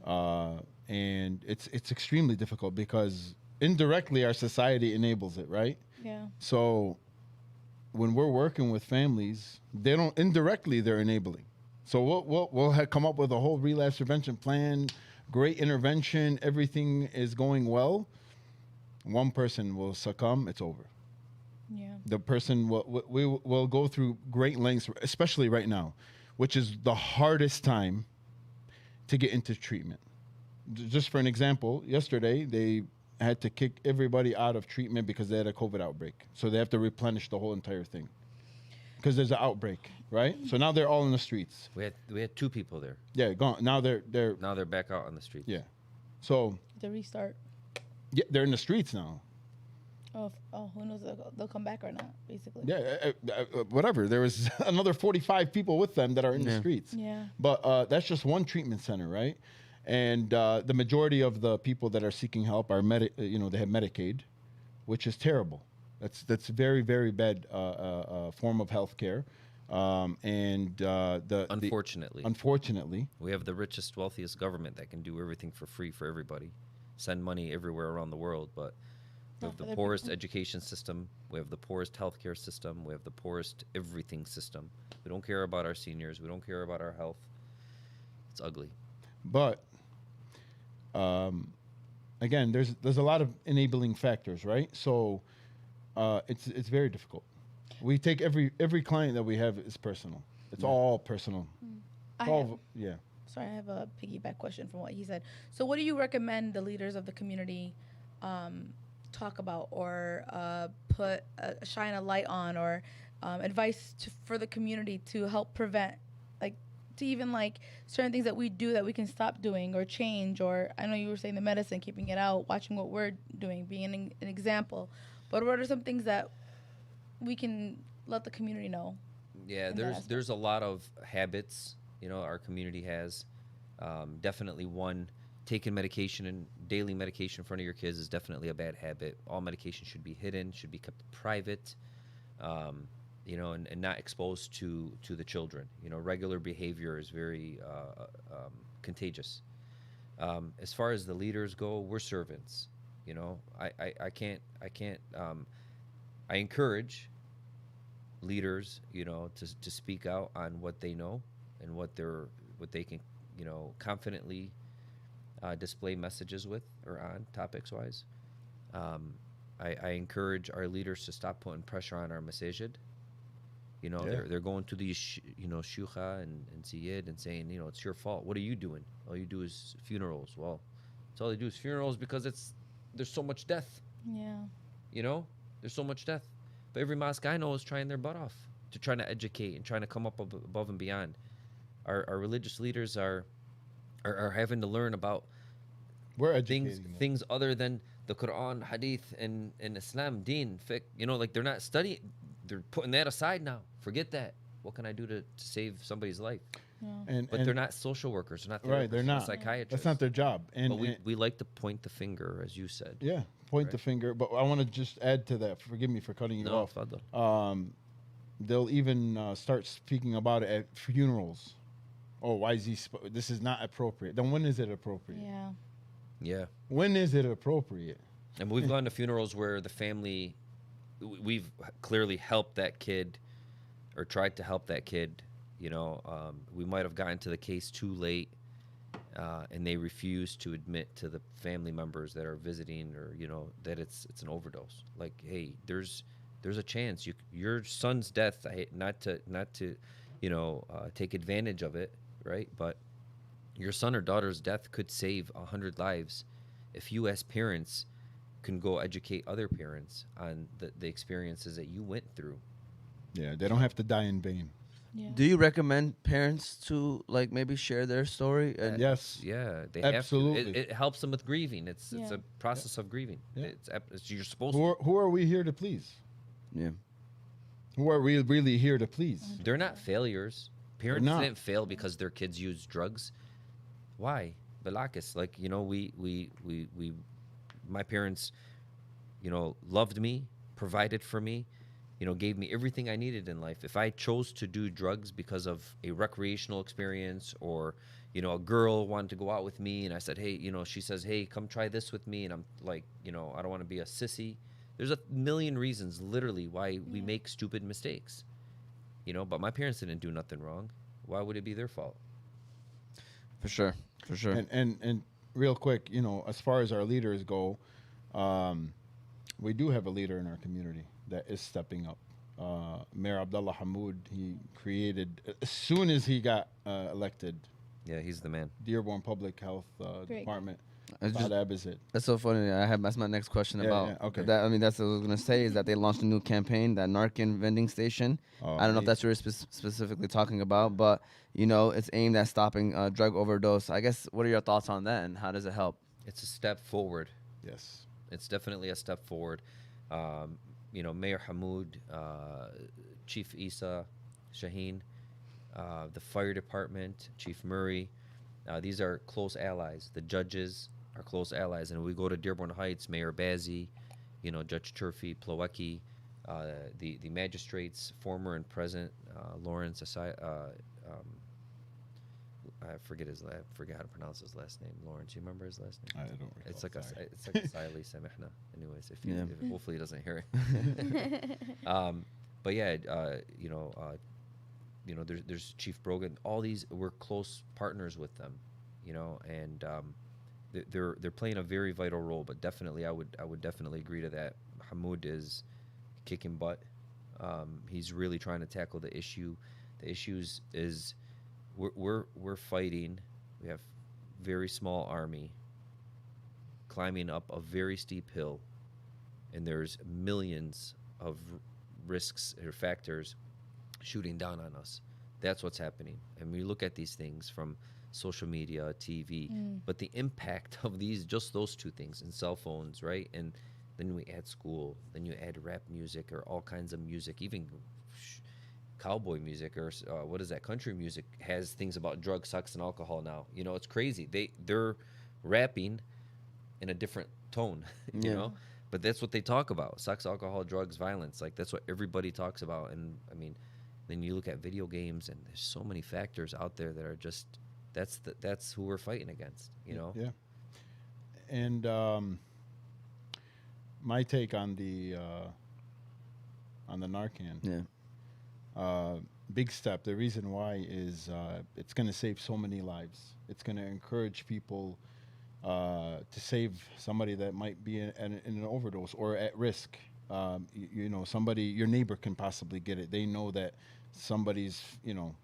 Speaker 4: and it's extremely difficult because indirectly our society enables it, right?
Speaker 3: Yeah.
Speaker 4: So when we're working with families, they don't indirectly they're enabling. So we'll have come up with a whole relapse prevention plan, great intervention, everything is going well. One person will succumb, it's over.
Speaker 3: Yeah.
Speaker 4: The person will go through great lengths, especially right now, which is the hardest time to get into treatment. Just for an example, yesterday they had to kick everybody out of treatment because they had a COVID outbreak. So they have to replenish the whole entire thing because there's an outbreak, right? So now they're all in the streets.
Speaker 2: We had 2 people there.
Speaker 4: Yeah, gone. Now they're
Speaker 2: Now they're back out on the streets.
Speaker 4: yeah. So
Speaker 3: The restart.
Speaker 4: yeah, they're in the streets now.
Speaker 3: Who knows? They'll come back or not, basically.
Speaker 4: Yeah, whatever. There was another 45 people with them that are in the
Speaker 1: Yeah.
Speaker 4: streets.
Speaker 3: Yeah.
Speaker 4: But that's just one treatment center, right? And the majority of the people that are seeking help are they have Medicaid, which is terrible. That's very, very bad form of health care.
Speaker 2: Unfortunately,
Speaker 4: Unfortunately,
Speaker 2: we have the richest, wealthiest government that can do everything for free for everybody, send money everywhere around the world, but we
Speaker 3: Not
Speaker 2: have
Speaker 3: for
Speaker 2: the
Speaker 3: the
Speaker 2: poorest
Speaker 3: people.
Speaker 2: education system, we have the poorest healthcare system, we have the poorest everything system. We don't care about our seniors, we don't care about our health. It's ugly.
Speaker 4: but again, there's a lot of enabling factors, right? So it's very difficult. We take every client that we have is personal. It's all personal. It's all, yeah.
Speaker 3: Sorry, I have a piggyback question from what he said. So, what do you recommend the leaders of the community talk about or shine a light on, or advice for the community to help prevent, to even certain things that we do that we can stop doing or change? Or I know you were saying the medicine, keeping it out, watching what we're doing, being an example. But what are some things that we can let the community know?
Speaker 2: Yeah,
Speaker 3: in that aspect?
Speaker 2: there's a lot of habits, our community has. Definitely one, taking medication and daily medication in front of your kids is definitely a bad habit. All medication should be hidden, should be kept private, and not exposed to the children. Regular behavior is very contagious. As far as the leaders go, we're servants. I encourage leaders, to speak out on what they know and what they can, confidently display messages with or on topics wise. I encourage our leaders to stop putting pressure on our masajid. They're going to these, shuyukha and sayyid and saying, it's your fault. What are you doing? All you do is funerals. Well, it's all they do is funerals because there's so much death.
Speaker 3: Yeah.
Speaker 2: There's so much death. But every mosque I know is trying their butt off to trying to educate and trying to come up above and beyond. Our religious leaders are having to learn about
Speaker 4: We're educating them.
Speaker 2: things other than the Quran, Hadith, and Islam, Deen, fiqh. They're not studying. They're putting that aside now. Forget that. What can I do to save somebody's life? But they're not social workers. They're not therapists.
Speaker 4: Right, they're not.
Speaker 2: Psychiatrists.
Speaker 4: That's not their job. And
Speaker 2: But we like to point the finger, as you said.
Speaker 4: yeah, point the finger. But I want to just add to that. Forgive me for cutting you off.
Speaker 2: Tfaddal.
Speaker 4: They'll even start speaking about it at funerals. Oh, why is he? This is not appropriate. Then when is it appropriate?
Speaker 3: Yeah.
Speaker 2: Yeah.
Speaker 4: When is it appropriate?
Speaker 2: And we've gone to funerals where the family, we've clearly helped that kid or tried to help that kid. You know, we might have gotten to the case too late, and they refuse to admit to the family members that are visiting, or you know, that it's an overdose. Like, hey, there's a chance your son's death. Not to, you know, take advantage of it, right? But your son or daughter's death could save 100 lives if you, as parents, can go educate other parents on the experiences that you went through.
Speaker 4: Yeah, they don't have to die in vain.
Speaker 3: Yeah.
Speaker 1: Do you recommend parents to like maybe share their story? And
Speaker 4: Yes.
Speaker 2: Yeah, they
Speaker 4: Absolutely.
Speaker 2: have to. It helps them with grieving. It's
Speaker 3: Yeah.
Speaker 2: a process of grieving.
Speaker 4: Yeah.
Speaker 2: You're supposed to.
Speaker 4: Who are we here to please?
Speaker 1: yeah.
Speaker 4: Who are we really here to please?
Speaker 2: They're not failures. Parents
Speaker 4: not.
Speaker 2: didn't fail because their kids use drugs. Why? Balakis, like, you know, my parents, you know, loved me, provided for me, you know, gave me everything I needed in life. If I chose to do drugs because of a recreational experience, or, you know, a girl wanted to go out with me and I said, hey, you know, she says, hey, come try this with me. And I'm like, you know, I don't want to be a sissy. There's a million reasons, literally, why we make stupid mistakes, you know, but my parents didn't do nothing wrong. Why would it be their fault?
Speaker 1: For sure.
Speaker 4: And real quick, you know, as far as our leaders go, we do have a leader in our community that is stepping up. Mayor Abdullah Hamoud, he created, as soon as he got elected,
Speaker 2: Yeah, he's the man.
Speaker 4: Dearborn Public Health
Speaker 3: Great.
Speaker 4: Department.
Speaker 1: It's just-
Speaker 4: Is it?
Speaker 1: That's so funny. That's my next question
Speaker 4: Yeah,
Speaker 1: about.
Speaker 4: yeah, okay.
Speaker 1: That, I mean, that's what I was gonna say is that they launched a new campaign, that Narcan vending station.
Speaker 4: Oh,
Speaker 1: I don't know if that's what you're specifically talking about, but you know, it's aimed at stopping drug overdose. I guess. What are your thoughts on that, and how does it help?
Speaker 2: It's a step forward.
Speaker 4: Yes.
Speaker 2: It's definitely a step forward. You know, Mayor Hamoud, Chief Isa Shaheen, the fire department, Chief Murray, these are close allies. The judges are close allies. And we go to Dearborn Heights, Mayor Bazzi, you know, Judge Turfy, Plawecki, the magistrates, former and present, Lawrence, I forget how to pronounce his last name. Lawrence, you remember his last name?
Speaker 4: I don't recall.
Speaker 2: It's like
Speaker 4: sorry.
Speaker 2: it's like a Siley Samihna. Anyways, if hopefully he doesn't hear it. But yeah, you know, there's Chief Brogan. All these, we're close partners with them, you know, and they're playing a very vital role. But definitely, I would definitely agree to that. Hamoud is kicking butt. He's really trying to tackle the issue. The issues is we're fighting. We have very small army climbing up a very steep hill, and there's millions of risks or factors shooting down on us. That's what's happening. And we look at these things from social media, TV, but the impact of just those two things, and cell phones, right? And then we add school, then you add rap music or all kinds of music, even cowboy music or what is that, country music has things about drugs, sex, and alcohol now. You know, it's crazy. They're rapping in a different tone, you know? But that's what they talk about: sex, alcohol, drugs, violence. Like, that's what everybody talks about. And I mean, then you look at video games, and there's so many factors out there that are just that's who we're fighting against, you know?
Speaker 4: Yeah. And my take on the Narcan.
Speaker 1: Yeah.
Speaker 4: Big step. The reason why is it's going to save so many lives. It's going to encourage people to save somebody that might be in an overdose or at risk. You know, your neighbor can possibly get it. They know that somebody's, you know,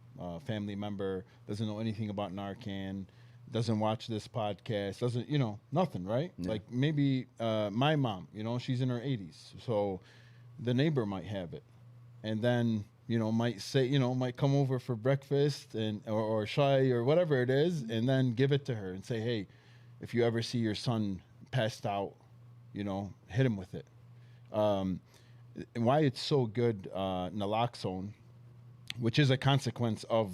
Speaker 4: family member doesn't know anything about Narcan, doesn't watch this podcast, doesn't, you know, nothing, right?
Speaker 1: Yeah.
Speaker 4: Like maybe my mom, you know, she's in her 80s. So the neighbor might have it. And then, you know, might come over for breakfast or shy or whatever it is, and then give it to her and say, hey, if you ever see your son passed out, you know, hit him with it. And why it's so good, naloxone, which is a consequence of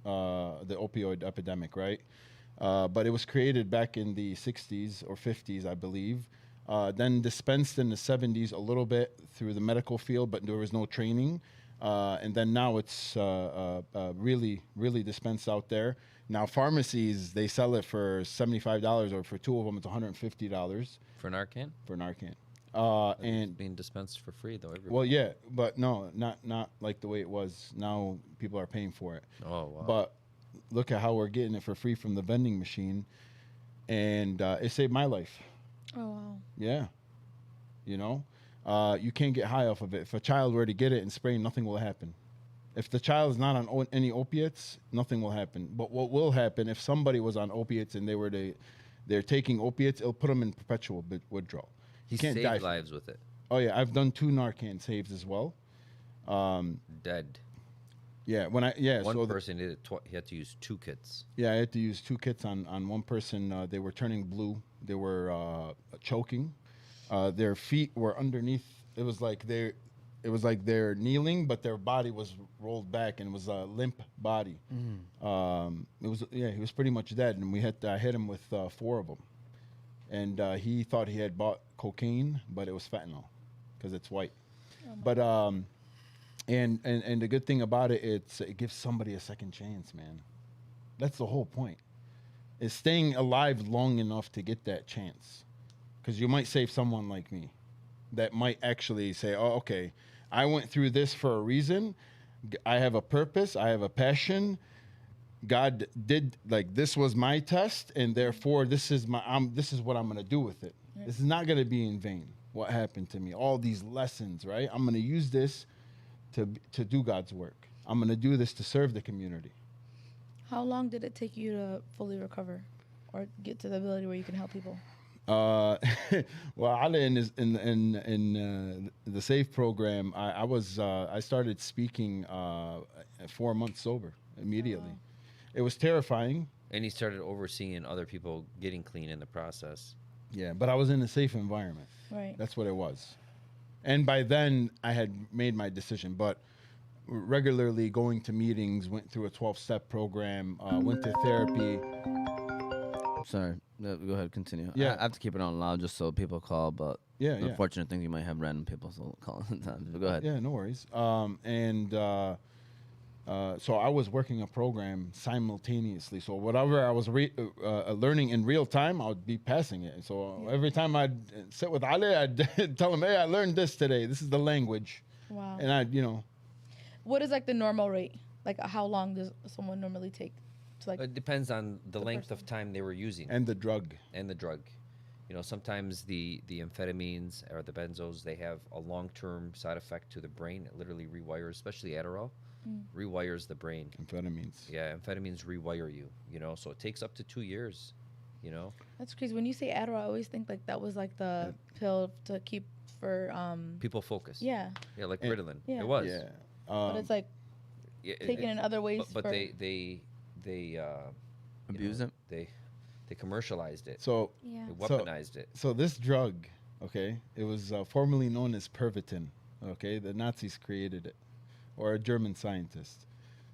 Speaker 4: the opioid epidemic, right? But it was created back in the 60s or 50s, I believe. Then dispensed in the 70s a little bit through the medical field, but there was no training. And then now it's really, really dispensed out there. Now pharmacies, they sell it for $75, or for two of them, it's $150
Speaker 2: For Narcan?
Speaker 4: for Narcan.
Speaker 2: It's
Speaker 4: And
Speaker 2: being dispensed for free though. Everywhere.
Speaker 4: well, yeah, but no, not like the way it was. Now people are paying for it.
Speaker 2: Oh wow.
Speaker 4: But look at how we're getting it for free from the vending machine, and it saved my life.
Speaker 3: Oh wow.
Speaker 4: Yeah, you know, you can't get high off of it. If a child were to get it and spray, nothing will happen. If the child is not on any opiates, nothing will happen. But what will happen if somebody was on opiates and they're taking opiates, it'll put them in perpetual withdrawal.
Speaker 2: he
Speaker 4: can't
Speaker 2: saved
Speaker 4: die.
Speaker 2: lives with it.
Speaker 4: Oh yeah, I've done 2 Narcan saves as well.
Speaker 2: Dead.
Speaker 4: Yeah,
Speaker 2: One
Speaker 4: so
Speaker 2: person did it. He had to use 2 kits.
Speaker 4: yeah, I had to use 2 kits on one person. They were turning blue. They were choking. Their feet were underneath. It was like they're kneeling, but their body was rolled back and it was a limp body. He was pretty much dead, and I hit him with 4 of them, and he thought he had bought cocaine, but it was fentanyl because it's white. But and the good thing about it, it gives somebody a second chance, man. That's the whole point. Is staying alive long enough to get that chance, because you might save someone like me that might actually say, oh, okay, I went through this for a reason. I have a purpose. I have a passion. God did, like, this was my test, and therefore this is what I'm going to do with it. This is not going to be in vain. What happened to me, all these lessons, right? I'm going to use this to do God's work. I'm going to do this to serve the community.
Speaker 3: How long did it take you to fully recover or get to the ability where you can help people?
Speaker 4: Well, Ali, in the SAFE program, I started speaking 4 months sober immediately.
Speaker 3: Wow.
Speaker 4: It was terrifying.
Speaker 2: And he started overseeing other people getting clean in the process.
Speaker 4: Yeah, but I was in a safe environment.
Speaker 3: Right.
Speaker 4: That's what it was. And by then, I had made my decision. But regularly going to meetings, went through a 12-step program, went to therapy.
Speaker 1: Sorry. No, go ahead. Continue.
Speaker 4: Yeah.
Speaker 1: I have to keep it on loud just so people call, but
Speaker 4: Yeah,
Speaker 1: the
Speaker 4: yeah.
Speaker 1: unfortunate thing, you might have random people still calling sometimes. But go ahead.
Speaker 4: Yeah, no worries. So I was working a program simultaneously. So whatever I was learning in real time, I would be passing it. So every time I'd sit with Ali, I'd tell him, hey, I learned this today. This is the language.
Speaker 3: Wow.
Speaker 4: And I'd.
Speaker 3: What is like the normal rate? Like how long does someone normally take to like?
Speaker 2: It depends on the length of
Speaker 3: person.
Speaker 2: time they were using
Speaker 4: And the drug.
Speaker 2: and the drug. Sometimes the amphetamines or the benzos, they have a long-term side effect to the brain. It literally rewires, especially Adderall, rewires the brain.
Speaker 4: Amphetamines.
Speaker 2: Yeah, amphetamines rewire you, so it takes up to 2 years,
Speaker 3: That's crazy. When you say Adderall, I always think like that was like the pill to keep for
Speaker 2: People focus.
Speaker 3: Yeah,
Speaker 2: Yeah, like
Speaker 4: And-
Speaker 2: Ritalin.
Speaker 3: Yeah.
Speaker 2: It was.
Speaker 4: Yeah.
Speaker 3: but it's like
Speaker 2: Yeah,
Speaker 3: taken in other ways.
Speaker 2: But
Speaker 3: for,
Speaker 2: they
Speaker 1: Abuse it?
Speaker 2: They commercialized it.
Speaker 4: So
Speaker 5: Yeah.
Speaker 2: They weaponized it.
Speaker 4: So this drug, okay, it was formerly known as Pervitin. Okay, the Nazis created it, or a German scientist.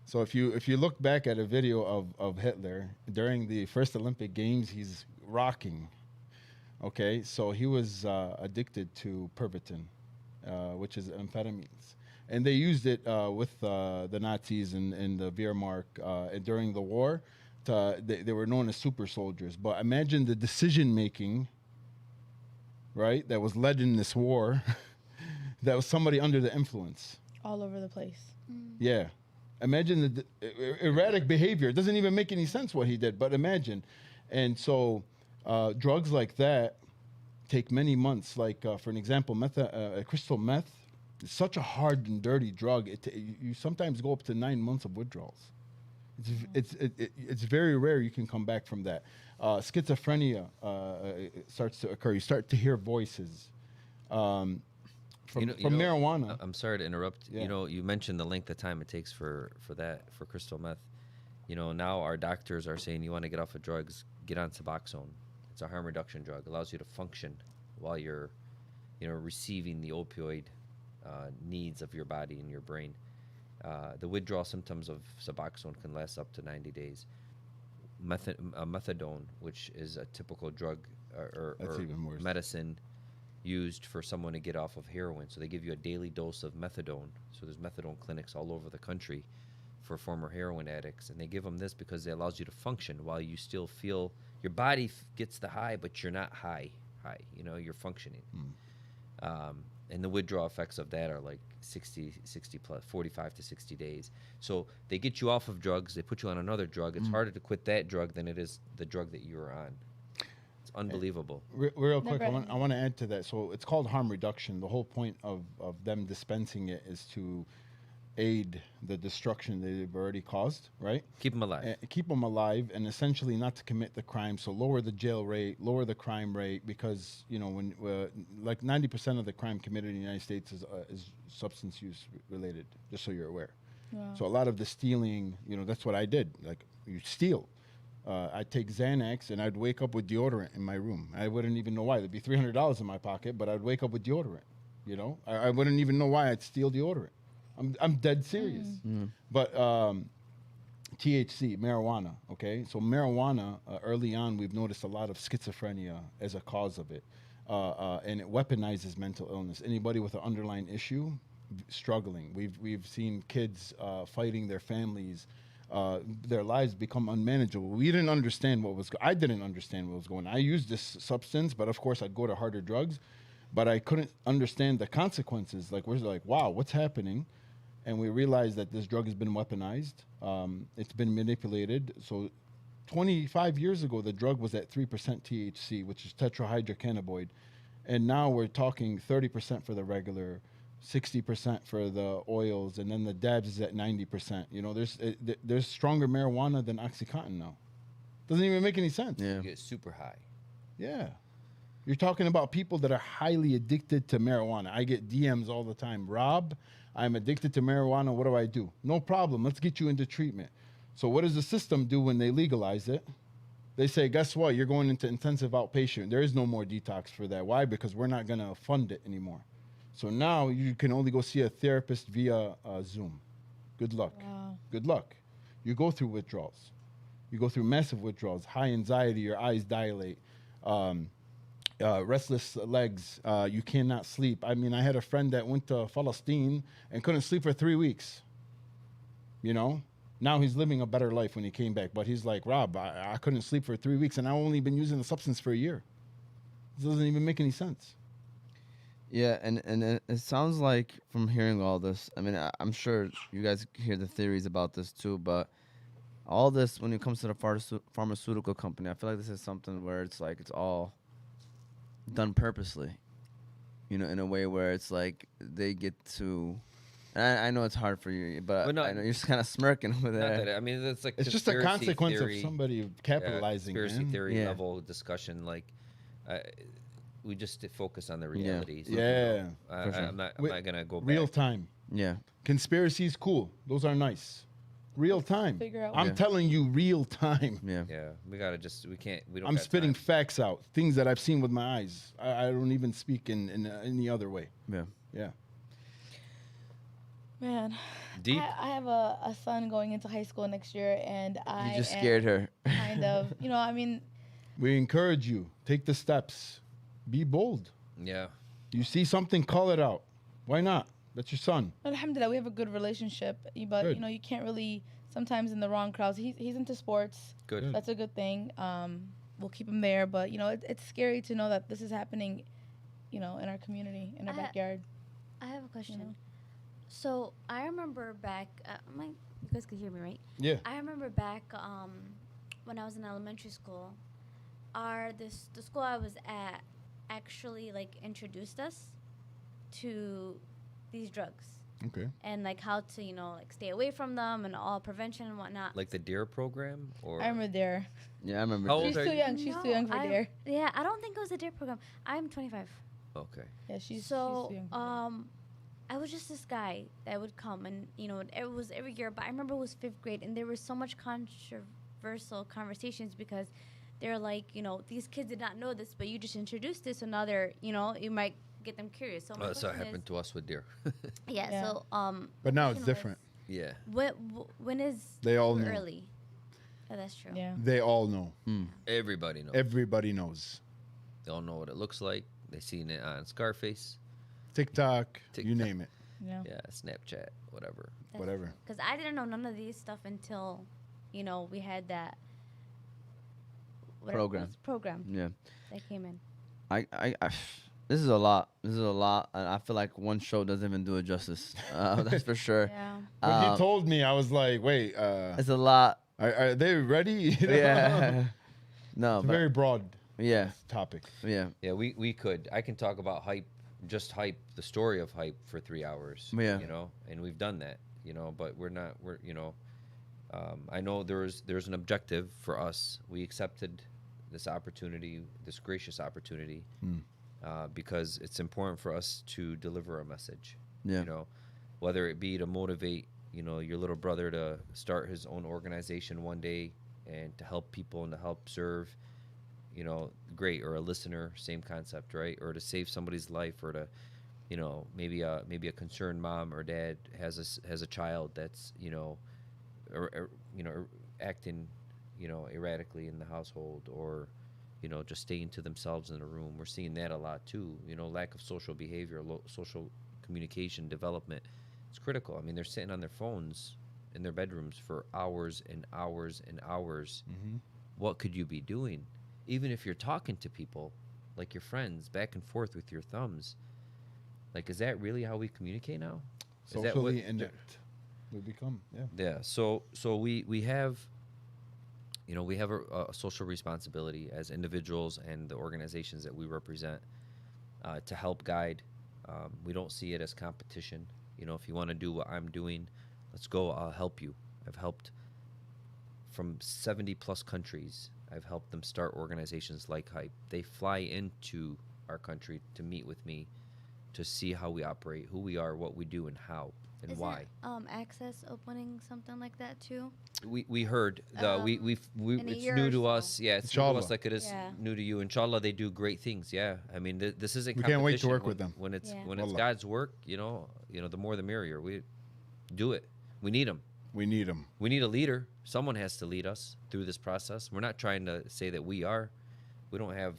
Speaker 4: So if you look back at a video of Hitler during the first Olympic Games, he's rocking. Okay, so he was addicted to Pervitin, which is amphetamines, and they used it with the Nazis and the Wehrmacht during the war. They were known as super soldiers. But imagine the decision making, right, that was led in this war. That was somebody under the influence.
Speaker 3: all over the place.
Speaker 4: Yeah. Imagine the erratic behavior. It doesn't even make any sense what he did, but imagine. And so drugs like that take many months. Like, for an example, crystal meth is such a hard and dirty drug. You sometimes go up to 9 months of withdrawals. It's very rare you can come back from that. Schizophrenia starts to occur. You start to hear voices. From marijuana.
Speaker 2: I'm sorry to interrupt.
Speaker 4: Yeah.
Speaker 2: You mentioned the length of time it takes for crystal meth. Now our doctors are saying you want to get off of drugs, get on Suboxone. It's a harm reduction drug. Allows you to function while you're, receiving the opioid needs of your body and your brain. The withdrawal symptoms of Suboxone can last up to 90 days. Methadone, which is a typical drug
Speaker 4: That's
Speaker 2: or
Speaker 4: even worse.
Speaker 2: medicine used for someone to get off of heroin. So they give you a daily dose of methadone. So there's methadone clinics all over the country for former heroin addicts, and they give them this because it allows you to function while you still feel your body gets the high, but you're not high. You know, you're functioning. And the withdrawal effects of that are like 60 plus 45 to 60 days. So they get you off of drugs, they put you on another drug. It's harder to quit that drug than it is the drug that you were on. It's unbelievable.
Speaker 4: Real quick,
Speaker 3: Never
Speaker 4: I want to add to that. So it's called harm reduction. The whole point of them dispensing it is to aid the destruction that they've already caused, right?
Speaker 2: Keep them alive.
Speaker 4: Keep them alive, and essentially not to commit the crime. So lower the jail rate, lower the crime rate, because you know when like 90% of the crime committed in the United States is substance use related. Just so you're aware.
Speaker 3: Wow.
Speaker 4: So a lot of the stealing, you know, that's what I did. Like you steal. I'd take Xanax and I'd wake up with deodorant in my room. I wouldn't even know why. There'd be $300 in my pocket, but I'd wake up with deodorant. You know, I wouldn't even know why I'd steal deodorant. I'm dead serious. But THC, marijuana, okay? So marijuana, early on, we've noticed a lot of schizophrenia as a cause of it. And it weaponizes mental illness. Anybody with an underlying issue, struggling. We've seen kids fighting their families. Their lives become unmanageable. We didn't understand I didn't understand what was going on. I used this substance, but of course I'd go to harder drugs. But I couldn't understand the consequences. Like, we're like, wow, what's happening? And we realized that this drug has been weaponized. It's been manipulated. So 25 years ago, the drug was at 3% THC, which is tetrahydrocannabinoid. And now we're talking 30% for the regular, 60% for the oils, and then the dabs is at 90%. You know, there's stronger marijuana than OxyContin now. Doesn't even make any sense.
Speaker 1: Yeah.
Speaker 2: You get super high.
Speaker 4: Yeah. You're talking about people that are highly addicted to marijuana. I get DMs all the time. Rob, I'm addicted to marijuana. What do I do? No problem. Let's get you into treatment. So what does the system do when they legalize it? They say, guess what? You're going into intensive outpatient. There is no more detox for that. Why? Because we're not going to fund it anymore. So now you can only go see a therapist via Zoom. Good luck.
Speaker 3: Wow.
Speaker 4: Good luck. You go through withdrawals. You go through massive withdrawals, high anxiety, your eyes dilate, restless legs, you cannot sleep. I mean, I had a friend that went to Palestine and couldn't sleep for 3 weeks. You know? Now he's living a better life when he came back. But he's like, Rob, I couldn't sleep for 3 weeks, and I've only been using the substance for a year. This doesn't even make any sense.
Speaker 1: Yeah, and it sounds like from hearing all this, I mean, I'm sure you guys hear the theories about this too, but all this, when it comes to the pharmaceutical company, I feel like this is something where it's like it's all done purposely, you know, in a way where it's like they get to. I know it's hard for you, but
Speaker 2: Well, no,
Speaker 1: I know you're just kind of smirking over
Speaker 2: Not
Speaker 1: there.
Speaker 2: that, I mean, it's like
Speaker 4: It's just a
Speaker 2: conspiracy
Speaker 4: consequence
Speaker 2: theory,
Speaker 4: of somebody capitalizing.
Speaker 2: conspiracy
Speaker 4: man.
Speaker 2: theory
Speaker 1: Yeah.
Speaker 2: level discussion. Like, we just focus on the realities.
Speaker 4: Yeah.
Speaker 1: For sure.
Speaker 2: I'm not
Speaker 4: Wait,
Speaker 2: gonna go
Speaker 4: Real
Speaker 2: back.
Speaker 4: time.
Speaker 1: Yeah,
Speaker 4: Conspiracies, cool. Those are nice. Real time.
Speaker 3: Figure out
Speaker 4: I'm
Speaker 1: Yeah.
Speaker 4: telling you, real time.
Speaker 1: yeah.
Speaker 2: Yeah, we gotta just we can't we don't.
Speaker 4: I'm
Speaker 2: got
Speaker 4: spitting
Speaker 2: time.
Speaker 4: facts out, things that I've seen with my eyes. I don't even speak in any other way.
Speaker 1: Yeah.
Speaker 4: Yeah.
Speaker 3: Man,
Speaker 2: Deep.
Speaker 3: I have a son going into high school next year, and I
Speaker 1: You just
Speaker 3: am
Speaker 1: scared her.
Speaker 3: kind of, you know, I mean,
Speaker 4: We encourage you. Take the steps. Be bold.
Speaker 2: Yeah.
Speaker 4: You see something, call it out. Why not? That's your son.
Speaker 3: alhamdulillah, we have a good relationship, but
Speaker 4: Good.
Speaker 3: you know, you can't really sometimes in the wrong crowds. He's into sports.
Speaker 2: Good.
Speaker 3: That's a good thing. We'll keep him there, but you know, it's scary to know that this is happening, you know, in our community, in our backyard.
Speaker 5: I have a question.
Speaker 3: know?
Speaker 5: So I remember back, you guys can hear me, right?
Speaker 4: Yeah.
Speaker 5: I remember back when I was in elementary school, the school I was at actually like introduced us to these drugs
Speaker 4: Okay.
Speaker 5: and like how to, you know, like stay away from them and all prevention and whatnot.
Speaker 2: Like the DARE program, or
Speaker 3: I remember there.
Speaker 1: Yeah, I remember.
Speaker 2: How
Speaker 1: that.
Speaker 2: old
Speaker 3: She's
Speaker 2: are
Speaker 3: too
Speaker 2: you?
Speaker 3: young. She's too young for there.
Speaker 5: Yeah, I don't think it was a DARE program. I'm 25.
Speaker 2: Okay.
Speaker 3: Yeah, she's
Speaker 5: So,
Speaker 3: too young for there.
Speaker 5: I was just this guy that would come, and you know, it was every year. But I remember it was 5th grade, and there was so much controversial conversations because they're like, you know, these kids did not know this, but you just introduced this, so now they're, you know, you might get them curious. So my
Speaker 2: Well, that's what
Speaker 5: question
Speaker 2: happened
Speaker 5: is,
Speaker 2: to us with DARE.
Speaker 5: yeah,
Speaker 3: Yeah.
Speaker 5: So
Speaker 4: But now it's
Speaker 5: question was-
Speaker 4: different.
Speaker 2: Yeah.
Speaker 5: When is
Speaker 4: They all
Speaker 5: too
Speaker 4: know.
Speaker 5: early? Oh, that's true.
Speaker 3: Yeah.
Speaker 4: They all know.
Speaker 2: Everybody knows.
Speaker 4: Everybody knows.
Speaker 2: They all know what it looks like. They seen it on Scarface.
Speaker 4: TikTok, you
Speaker 2: TikTok.
Speaker 4: name it.
Speaker 3: Yeah.
Speaker 2: Yeah, Snapchat, whatever.
Speaker 4: Whatever.
Speaker 5: Because I didn't know none of these stuff until, we had that program
Speaker 1: Yeah.
Speaker 5: that came in.
Speaker 1: I this is a lot. This is a lot, and I feel like one show doesn't even do it justice. That's for sure.
Speaker 5: Yeah.
Speaker 4: When he told me, I was like, wait,
Speaker 1: It's a lot.
Speaker 4: are they ready? You know?
Speaker 1: Yeah. No,
Speaker 4: It's a
Speaker 1: but
Speaker 4: very broad
Speaker 1: yeah,
Speaker 4: topic.
Speaker 1: yeah,
Speaker 2: Yeah, we could. I can talk about hype, just hype, the story of hype for 3 hours.
Speaker 1: Yeah.
Speaker 2: And we've done that. But we're not. I know there's an objective for us. We accepted this opportunity, this gracious opportunity, because it's important for us to deliver a message.
Speaker 1: yeah.
Speaker 2: Whether it be to motivate, your little brother to start his own organization one day and to help people and to help serve, great, or a listener, same concept, right? Or to save somebody's life, or to, maybe a concerned mom or dad has a child that's, acting, erratically in the household, or, just staying to themselves in a room. We're seeing that a lot too. Lack of social behavior, social communication development. It's critical. I mean, they're sitting on their phones in their bedrooms for hours and hours and hours. What could you be doing? Even if you're talking to people, like your friends, back and forth with your thumbs. Like, is that really how we communicate now? Is that what-
Speaker 4: Socially inept. We become, yeah.
Speaker 2: Yeah. So we have, we have a social responsibility as individuals and the organizations that we represent, to help guide. We don't see it as competition. If you want to do what I'm doing, let's go. I'll help you. I've helped from 70 plus countries. I've helped them start organizations like Hype. They fly into our country to meet with me, to see how we operate, who we are, what we do, and how and
Speaker 5: Isn't
Speaker 2: why.
Speaker 5: Access opening something like that too?
Speaker 2: We heard the we
Speaker 5: in a
Speaker 2: it's
Speaker 5: year
Speaker 2: new
Speaker 5: or
Speaker 2: to
Speaker 5: so.
Speaker 2: us. Yeah, it's new to us
Speaker 4: Inshallah.
Speaker 2: like it is
Speaker 5: Yeah.
Speaker 2: new to you. Inshallah, they do great things. Yeah, I mean, this isn't.
Speaker 4: We can't wait to
Speaker 2: competition
Speaker 4: work with them.
Speaker 2: when it's
Speaker 5: Yeah.
Speaker 2: when it's
Speaker 4: Wallah.
Speaker 2: God's work. The more the merrier. We do it. We need them.
Speaker 4: We need them.
Speaker 2: We need a leader. Someone has to lead us through this process. We're not trying to say that we are. We don't have,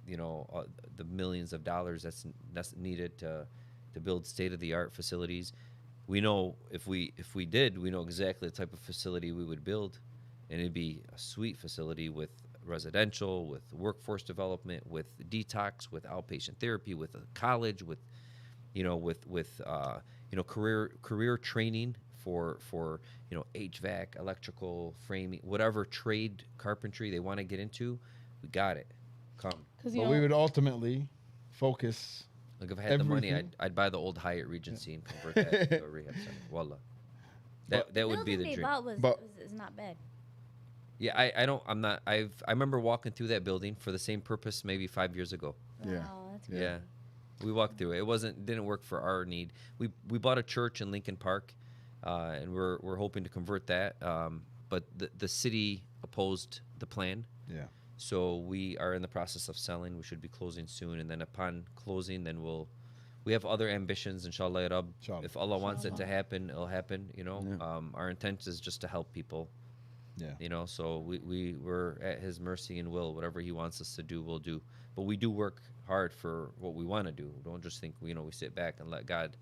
Speaker 2: the millions of dollars that's needed to build state-of-the-art facilities. We know if we did, we know exactly the type of facility we would build, and it'd be a sweet facility with residential, with workforce development, with detox, with outpatient therapy, with a college, with career training for HVAC, electrical, framing, whatever trade, carpentry they want to get into. We got it. Come.
Speaker 3: Because
Speaker 4: But we would ultimately focus.
Speaker 2: Like, if I had the money,
Speaker 4: Everything.
Speaker 2: I'd buy the old Hyatt Regency and convert that to a rehab center. Wallah. That would be the
Speaker 5: building they
Speaker 2: dream.
Speaker 5: bought was
Speaker 4: But-
Speaker 5: is not bad.
Speaker 2: Yeah, I remember walking through that building for the same purpose maybe 5 years ago.
Speaker 4: Yeah.
Speaker 5: Wow, that's
Speaker 2: Yeah.
Speaker 5: good.
Speaker 2: We walked through it. It didn't work for our need. We bought a church in Lincoln Park, and we're hoping to convert that. But the city opposed the plan.
Speaker 4: Yeah.
Speaker 2: So we are in the process of selling. We should be closing soon, and then upon closing, then we have other ambitions, inshallah, ya Rab.
Speaker 4: Inshallah.
Speaker 2: If Allah wants it to
Speaker 3: Inshallah.
Speaker 2: happen, it'll happen.
Speaker 1: Yeah.
Speaker 2: Our intent is just to help people.
Speaker 4: Yeah.
Speaker 2: So we're at His mercy and will. Whatever He wants us to do, we'll do. But we do work hard for what we want to do. Don't just think we sit back and let God,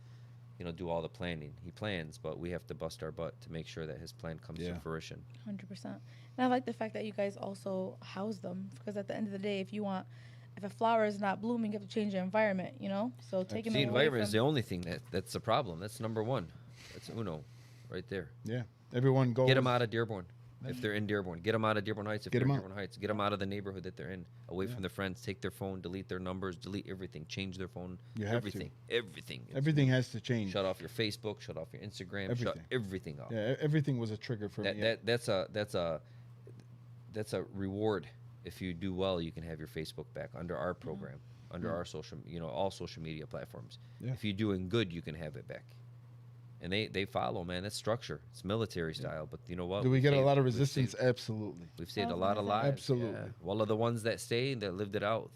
Speaker 2: do all the planning. He plans, but we have to bust our butt to make sure that His plan comes to
Speaker 4: Yeah.
Speaker 2: fruition.
Speaker 3: 100%. And I like the fact that you guys also house them, because at the end of the day, if a flower is not blooming, you have to change the environment, So taking
Speaker 2: The
Speaker 3: them away
Speaker 2: environment is
Speaker 3: from,
Speaker 2: the only thing that's the problem. That's number one. That's uno, right there.
Speaker 4: Yeah. Everyone goes.
Speaker 2: Get them out of Dearborn if they're in Dearborn. Get them out of Dearborn Heights if
Speaker 4: Get
Speaker 2: they're
Speaker 4: 'em
Speaker 2: in
Speaker 4: out.
Speaker 2: Dearborn Heights. Get them out of the neighborhood that they're in, away
Speaker 4: Yeah.
Speaker 2: from their friends. Take their phone, delete their numbers, delete everything, change their phone.
Speaker 4: You have to.
Speaker 2: everything. Everything.
Speaker 4: Everything has to change.
Speaker 2: Shut off your Facebook. Shut off your Instagram. Shut
Speaker 4: Everything.
Speaker 2: everything off.
Speaker 4: Yeah. Everything was a trigger for me.
Speaker 2: That's a reward. If you do well, you can have your Facebook back under our program, under our social, all social media platforms.
Speaker 4: Yeah.
Speaker 2: If you're doing good, you can have it back. And they follow, man. That's structure. It's military style, but you know what?
Speaker 4: Do we
Speaker 2: We've
Speaker 4: get a
Speaker 2: saved-
Speaker 4: lot of
Speaker 2: we've
Speaker 4: resistance?
Speaker 2: saved-
Speaker 4: Absolutely.
Speaker 2: We've saved a
Speaker 3: I was
Speaker 2: lot of
Speaker 3: gonna say.
Speaker 2: lives.
Speaker 4: Absolutely.
Speaker 2: Yeah. Well, of the ones that stayed, that lived it out,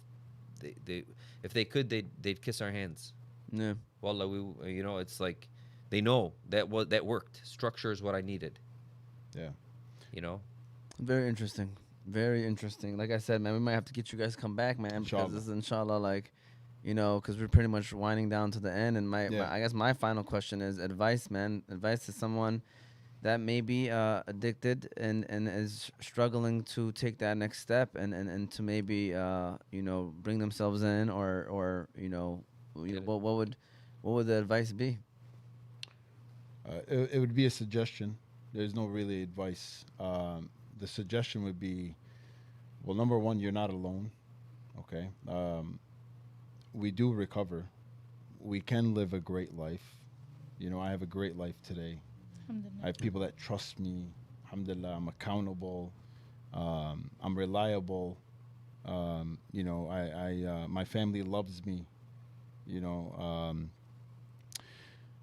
Speaker 2: they if they could, they'd kiss our hands.
Speaker 1: Yeah.
Speaker 2: Wallah, it's like they know that worked. Structure is what I needed.
Speaker 4: Yeah.
Speaker 2: You know.
Speaker 1: Very interesting. Very interesting. Like I said, man, we might have to get you guys to come back, man, because
Speaker 4: Inshallah.
Speaker 1: this is inshallah, like, you know, because we're pretty much winding down to the end. And
Speaker 4: Yeah.
Speaker 1: I guess my final question is advice, man. Advice to someone that may be addicted and is struggling to take that next step and to maybe you know, bring themselves in or you know,
Speaker 2: Get it.
Speaker 1: what would the advice be?
Speaker 4: It would be a suggestion. There's no really advice. The suggestion would be, well, number one, you're not alone. Okay. We do recover. We can live a great life. You know, I have a great life today. I have people that trust me. Alhamdulillah, I'm accountable. I'm reliable. You know, my family loves me. You know,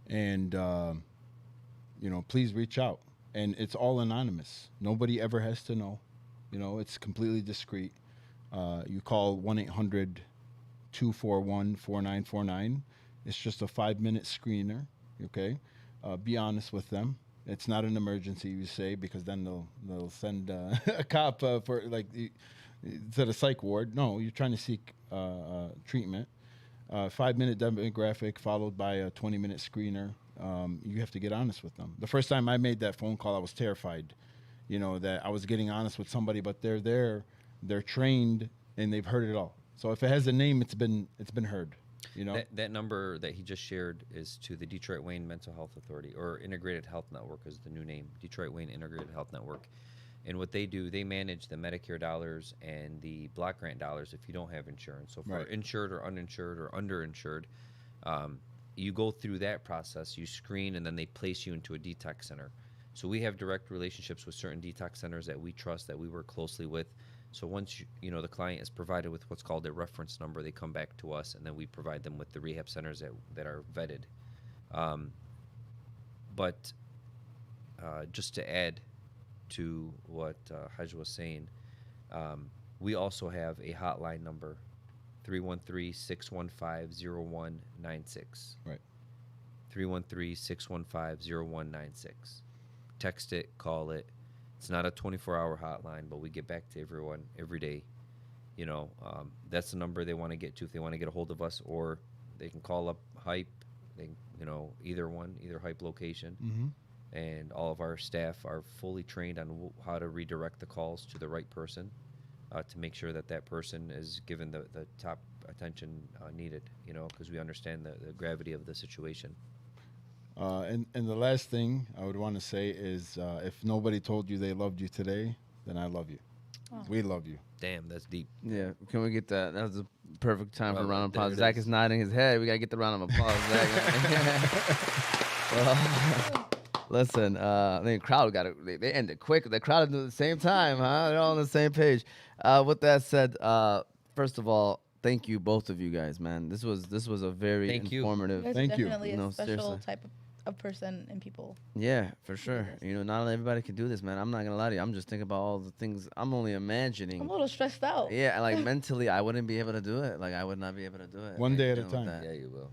Speaker 4: and you know, please reach out. And it's all anonymous. Nobody ever has to know. You know, it's completely discreet. You call 1-800-241-4949. It's just a 5-minute screener. Okay, be honest with them. It's not an emergency, you say, because then they'll send a cop for like to the psych ward. No, you're trying to seek treatment. 5-minute demographic followed by a 20-minute screener. You have to get honest with them. The first time I made that phone call, I was terrified. You know, that I was getting honest with somebody, but they're there, they're trained, and they've heard it all. So if it has a name, it's been heard. You know,
Speaker 2: That number that he just shared is to the Detroit Wayne Mental Health Authority, or Integrated Health Network is the new name. Detroit Wayne Integrated Health Network. And what they do, they manage the Medicare dollars and the block grant dollars if you don't have insurance. So for
Speaker 4: Right.
Speaker 2: insured or uninsured or underinsured, you go through that process, you screen, and then they place you into a detox center. So we have direct relationships with certain detox centers that we trust, that we work closely with. So once you know the client is provided with what's called a reference number, they come back to us, and then we provide them with the rehab centers that are vetted. But just to add to what Haj was saying, we also have a hotline number, 313-615-0196.
Speaker 4: Right.
Speaker 2: 313-615-0196. Text it, call it. It's not a 24-hour hotline, but we get back to everyone every day. You know, that's the number they want to get to if they want to get a hold of us, or they can call up Hype. They, you know, either Hype location.
Speaker 4: Mm-hmm.
Speaker 2: And all of our staff are fully trained on how to redirect the calls to the right person, to make sure that person is given the top attention needed, you know, because we understand the gravity of the situation.
Speaker 4: And the last thing I would want to say is, if nobody told you they loved you today, then I love you.
Speaker 3: Oh.
Speaker 4: We love you.
Speaker 2: Damn, that's deep.
Speaker 1: Yeah, can we get that? That was a perfect time for a
Speaker 2: Well,
Speaker 1: round of
Speaker 2: there
Speaker 1: applause.
Speaker 2: it
Speaker 1: Zach
Speaker 2: is.
Speaker 1: is nodding his head. We gotta get the round of applause, Zach. Well, listen, I think the crowd got it. They ended quick. The crowd at the same time, huh? They're all on the same page. With that said, first of all, thank you both of you guys, man. This was a very
Speaker 2: Thank you.
Speaker 1: informative.
Speaker 3: You guys
Speaker 4: Thank
Speaker 3: are
Speaker 4: you.
Speaker 3: definitely
Speaker 1: No,
Speaker 3: a special
Speaker 1: seriously.
Speaker 3: type of person and people.
Speaker 1: Yeah, for sure. You know, not everybody can do this, man. I'm not gonna lie to you. I'm just thinking about all the things. I'm only imagining.
Speaker 3: I'm a little stressed out.
Speaker 1: Yeah, like mentally, I wouldn't be able to do it. Like I would not be able to do it.
Speaker 4: One
Speaker 1: like,
Speaker 4: day at a
Speaker 1: dealing with
Speaker 4: time.
Speaker 1: that.
Speaker 2: Yeah, you will.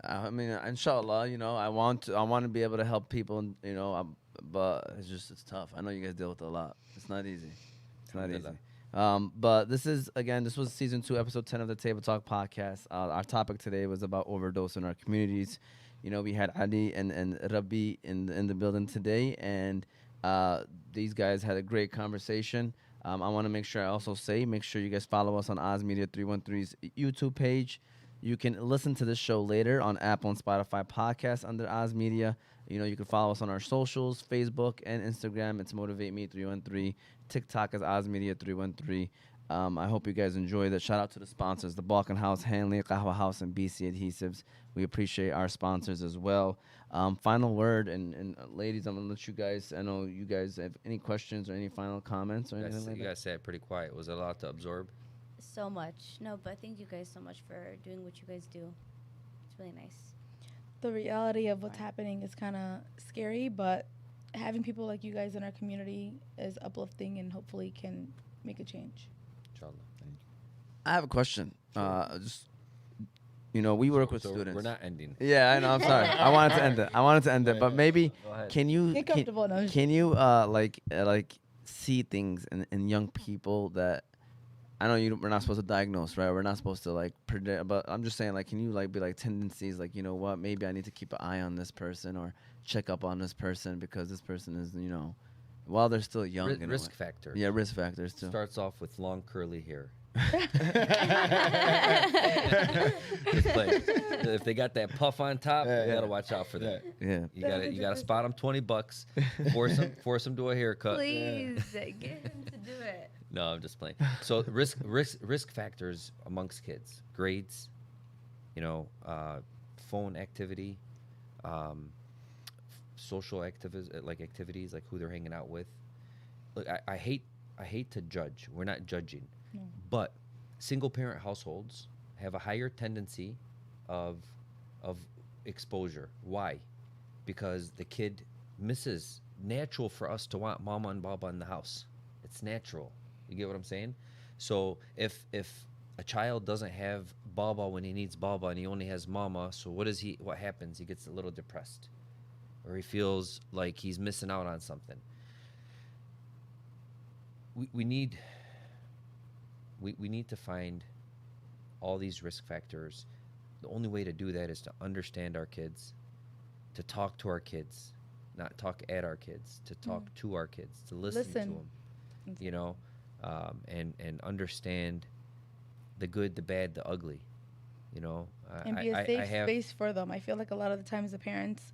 Speaker 1: I mean, inshallah, you know, I want to be able to help people, you know, but it's tough. I know you guys deal with it a lot. It's not easy. It's not easy. But this was season 2, episode 10 of the Table Talk podcast. Our topic today was about overdose in our communities. You know, we had Ali and Rabih in the building today, and these guys had a great conversation. I want to make sure you guys follow us on Oz Media 313's YouTube page. You can listen to this show later on Apple and Spotify podcasts under Oz Media. You know, you can follow us on our socials, Facebook and Instagram. It's Motivate Me 313. TikTok is Oz Media 313. I hope you guys enjoyed it. Shout out to the sponsors, the Balkan House, Hanley, Qahwa House, and BC Adhesives. We appreciate our sponsors as well. Final word, and ladies, I'm going to let you guys, I know you guys have any questions or any final comments or anything like
Speaker 2: You
Speaker 1: that.
Speaker 2: guys said it pretty quiet. Was it a lot to absorb?
Speaker 5: So much. No, but thank you guys so much for doing what you guys do. It's really nice.
Speaker 3: The reality of what's happening is kind of scary, but having people like you guys in our community is uplifting and hopefully can make a change.
Speaker 2: Inshallah.
Speaker 1: I have a question. we work with
Speaker 2: So
Speaker 1: students.
Speaker 2: we're not ending.
Speaker 1: Yeah, I know. I'm sorry. I wanted to end it. But maybe
Speaker 2: Go ahead.
Speaker 1: can you
Speaker 3: Get comfortable. No,
Speaker 1: can you like see things in young people that I know we're not supposed to diagnose, right? We're not supposed to like predict, but I'm just saying, like, can you like be like tendencies, like, you know what, maybe I need to keep an eye on this person or check up on this person because this person is, while they're still young. in a
Speaker 2: Risk
Speaker 1: way.
Speaker 2: factor.
Speaker 1: Yeah, risk factors too.
Speaker 2: Starts off with long curly hair. Just play. If they got that puff on top, you gotta watch out for that.
Speaker 1: Yeah.
Speaker 2: You gotta spot them $20. Force them to a haircut.
Speaker 5: Please get him to do it.
Speaker 2: No, I'm just playing. So risk factors amongst kids: grades, phone activity, social activities like who they're hanging out with. Look, I hate to judge. We're not judging, but single parent households have a higher tendency of exposure. Why? Because the kid misses. Natural for us to want mama and baba in the house. It's natural. You get what I'm saying? So if a child doesn't have baba when he needs baba and he only has mama, so what happens? He gets a little depressed, or he feels like he's missing out on something. We need to find all these risk factors. The only way to do that is to understand our kids, to talk to our kids, not talk at our kids, to talk to our kids, to listen to them, and understand the good, the bad, the ugly,
Speaker 3: and be a safe space for them. I feel like a lot of the times the parents,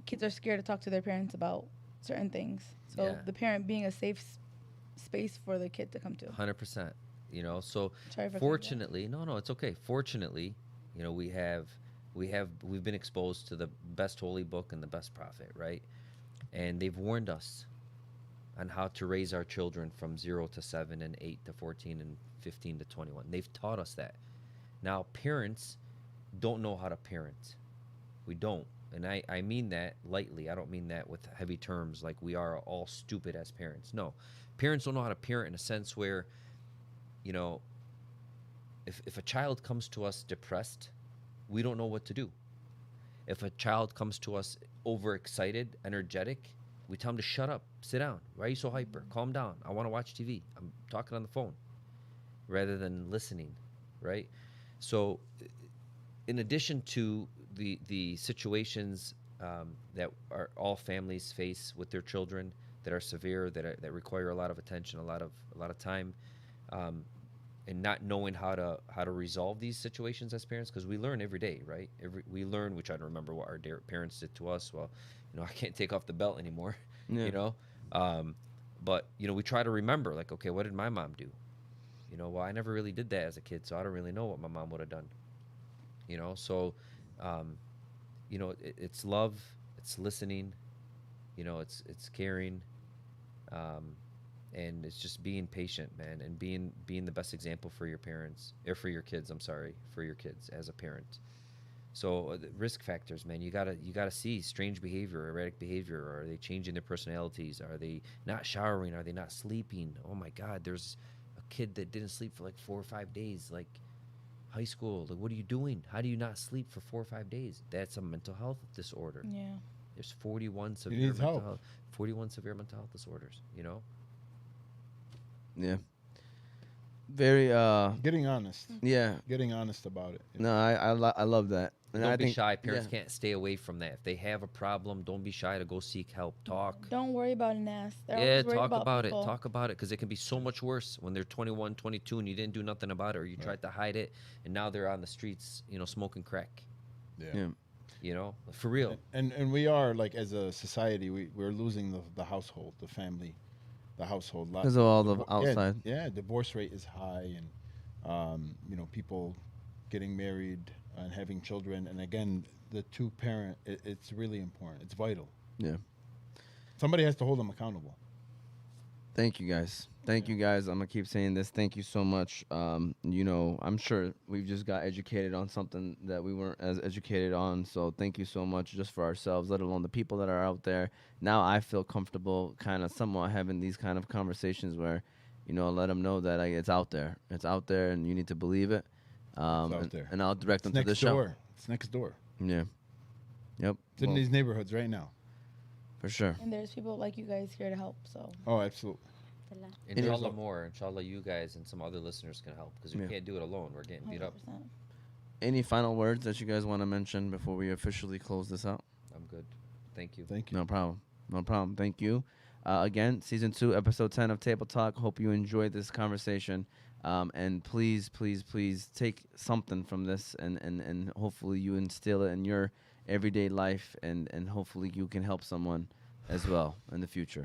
Speaker 3: kids are scared to talk to their parents about certain things. So the parent being a safe space for the kid to come to.
Speaker 2: 100%. So
Speaker 3: Sorry for
Speaker 2: fortunately, no, it's okay. Fortunately, we've been exposed to the best holy book and the best prophet, right? And they've warned us on how to raise our children from 0 to 7 and 8 to 14 and 15 to 21. They've taught us that. Now, parents don't know how to parent. We don't. And I mean that lightly. I don't mean that with heavy terms like we are all stupid as parents. No. Parents don't know how to parent in a sense where, if a child comes to us depressed, we don't know what to do. If a child comes to us overexcited, energetic, we tell them to shut up, sit down. Why are you so hyper? Calm down. I want to watch TV. I'm talking on the phone rather than listening, right? So in addition to the situations that all families face with their children that are severe, that require a lot of attention, a lot of time, and not knowing how to resolve these situations as parents, because we learn every day, right? We learn. We try to remember what our parents did to us. Well, I can't take off the belt anymore, but we try to remember, like, okay, what did my mom do? Well, I never really did that as a kid, so I don't really know what my mom would have done. So it's love, it's listening, it's caring, and it's just being patient, man, and being the best example for your parents, or for your kids. I'm sorry, for your kids as a parent. So the risk factors, man, you gotta see strange behavior, erratic behavior. Are they changing their personalities? Are they not showering? Are they not sleeping? Oh my God, there's a kid that didn't sleep for like 4 or 5 days, like high school. Like, what are you doing? How do you not sleep for 4 or 5 days? That's a mental health disorder.
Speaker 3: Yeah.
Speaker 2: There's 41 severe mental health, 41 severe mental health disorders.
Speaker 1: Yeah. Very
Speaker 4: Getting honest.
Speaker 1: Yeah.
Speaker 4: Getting honest about it.
Speaker 1: No, I love that. And
Speaker 2: Don't
Speaker 1: I
Speaker 2: be
Speaker 1: think,
Speaker 2: shy. Parents can't stay away from that. If they have a problem, don't be shy to go seek help. Talk.
Speaker 3: Don't worry about an ass.
Speaker 2: Talk about it. Talk about it, because it can be so much worse when they're 21, 22, and you didn't do nothing about it, or you tried to hide it, and now they're on the streets, smoking crack.
Speaker 4: Yeah.
Speaker 2: For real.
Speaker 4: And we are, like, as a society, we're losing the household, the family, the household.
Speaker 1: Because of all the outside.
Speaker 4: Yeah, divorce rate is high, and people getting married and having children, and again, the two-parent, it's really important. It's vital.
Speaker 1: Yeah.
Speaker 4: Somebody has to hold them accountable.
Speaker 1: Thank you guys. Thank you guys. I'm gonna keep saying this. Thank you so much. I'm sure we've just got educated on something that we weren't as educated on. So thank you so much, just for ourselves, let alone the people that are out there. Now I feel comfortable kind of somewhat having these kind of conversations where, let them know that it's out there. It's out there and you need to believe it.
Speaker 4: out
Speaker 1: and,
Speaker 4: there.
Speaker 1: and I'll direct them
Speaker 4: It's
Speaker 1: to the
Speaker 4: next
Speaker 1: show.
Speaker 4: door. It's next door.
Speaker 1: Yeah. Yep.
Speaker 4: It's in
Speaker 1: Well,
Speaker 4: these neighborhoods right now.
Speaker 1: for sure.
Speaker 3: And there's people like you guys here to help. So
Speaker 4: Oh, absolutely.
Speaker 2: Inshallah more. Inshallah you guys and some other listeners can help because we
Speaker 1: Yeah.
Speaker 2: can't do it alone. We're getting beat up.
Speaker 3: 100%.
Speaker 1: Any final words that you guys want to mention before we officially close this out?
Speaker 2: I'm good. Thank you.
Speaker 4: Thank you.
Speaker 1: No problem. No problem. Thank you. Again, season 2, episode 10 of Table Talk. Hope you enjoyed this conversation. And please, please, please take something from this and hopefully you instill it in your everyday life and hopefully you can help someone as well in the future.